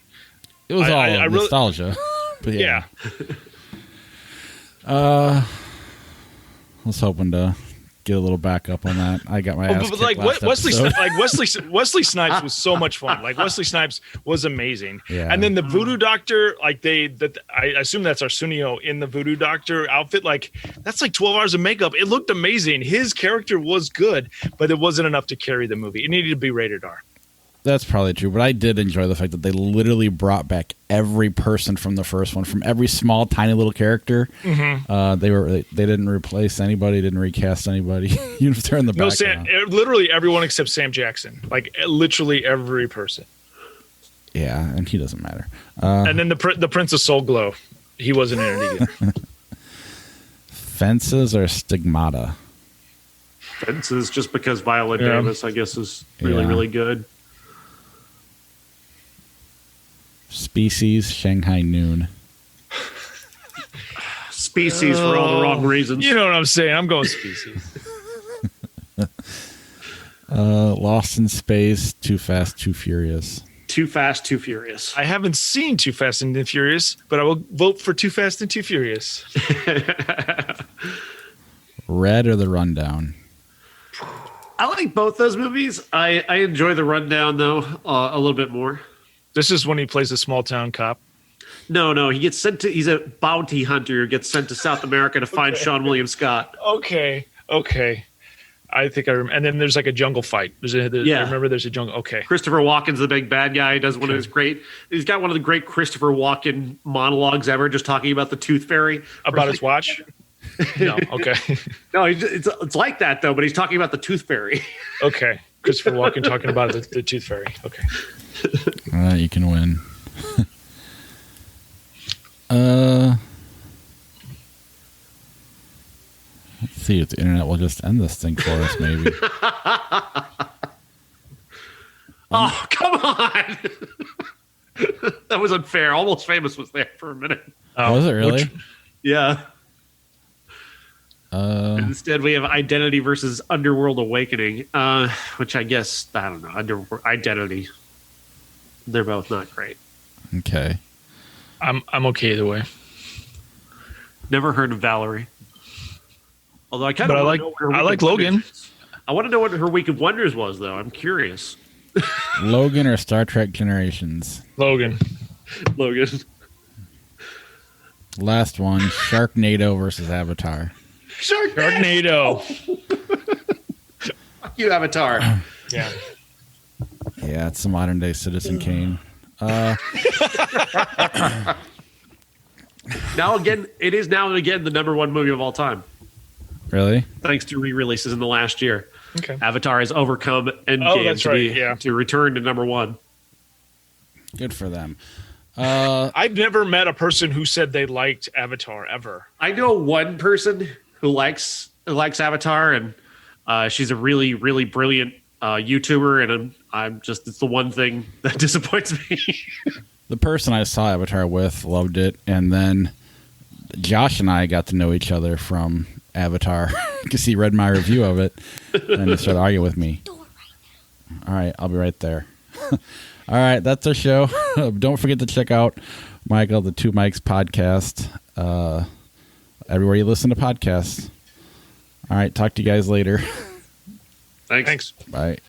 A: It was all
B: I really-
A: nostalgia. But
B: Yeah.
A: I was hoping to get a little backup on that. I got my ass
B: But
A: kicked
B: like
A: last
B: Wesley,
A: episode.
B: Wesley Snipes was so much fun. Like Wesley Snipes was amazing.
A: Yeah.
B: And then the Voodoo Doctor, like I assume that's Arsenio in the Voodoo Doctor outfit. Like that's like 12 hours of makeup. It looked amazing. His character was good, but it wasn't enough to carry the movie. It needed to be rated R.
A: That's probably true, but I did enjoy the fact that they literally brought back every person from the first one, from every small, tiny little character.
B: Mm-hmm.
A: They didn't replace anybody, didn't recast anybody. Even if they're in the background.
B: Literally everyone except Sam Jackson. Like literally every person.
A: Yeah, and he doesn't matter.
B: And then the Prince of Soul Glow, he wasn't in it either.
A: Fences or Stigmata?
C: Fences, just because Viola
B: Yeah.
C: Davis, I guess, is really
A: Yeah.
C: really good.
A: Species, Shanghai Noon.
C: Species for all the wrong reasons.
B: You know what I'm saying? I'm going Species.
A: Lost in Space, Too Fast, Too Furious.
C: Too Fast, Too Furious.
B: I haven't seen Too Fast and the Furious, but I will vote for Too Fast and Too Furious.
A: Red or The Rundown?
C: I like both those movies. I enjoy The Rundown, though, a little bit more.
B: This is when he plays a small town cop.
C: No, he gets sent to. He's a bounty hunter who gets sent to South America to find Sean William Scott.
B: Okay. I think I remember. And then there's like a jungle fight. I remember there's a jungle. Okay.
C: Christopher Walken's the big bad guy. He does one of his great. He's got one of the great Christopher Walken monologues ever, just talking about the Tooth Fairy.
B: About his watch? No. Okay.
C: No, it's like that though. But he's talking about the Tooth Fairy.
B: Okay. Christopher Walken talking about the Tooth Fairy. Okay.
A: You can win. Let's see if the internet will just end this thing for us, maybe.
C: Oh, come on. That was unfair. Almost Famous was there for a minute.
A: Was it really?
C: Yeah. Instead, we have Identity versus Underworld Awakening, which I guess, I don't know, Identity. They're both not great.
A: Okay.
B: I'm okay either way.
C: Never heard of Valerie. Although I kind
B: But
C: of
B: I like Logan.
C: I want to know what her Week of Wonders was, though. I'm curious.
A: Logan or Star Trek Generations?
B: Logan.
C: Logan.
A: Last one, Sharknado versus Avatar.
B: Sharknado.
C: Fuck you, Avatar.
B: Yeah.
A: Yeah, it's the modern day Citizen Kane.
C: Now again, it is now and again the #1 movie of all time,
A: Really?
C: thanks to re-releases in the last year.
B: Okay.
C: Avatar has overcome Endgame
B: that's right,
C: to return to #1.
A: Good for them.
B: I've never met a person who said they liked Avatar ever.
C: I know one person who likes Avatar, and she's a really, really brilliant YouTuber, and I'm just, it's the one thing that disappoints me.
A: The person I saw Avatar with loved it, and then Josh and I got to know each other from Avatar because he read my review of it, and he started arguing with me. All right, I'll be right there. All right, that's our show. Don't forget to check out Michael, the Two Mics podcast, everywhere you listen to podcasts. All right, talk to you guys later.
C: Thanks.
A: Bye.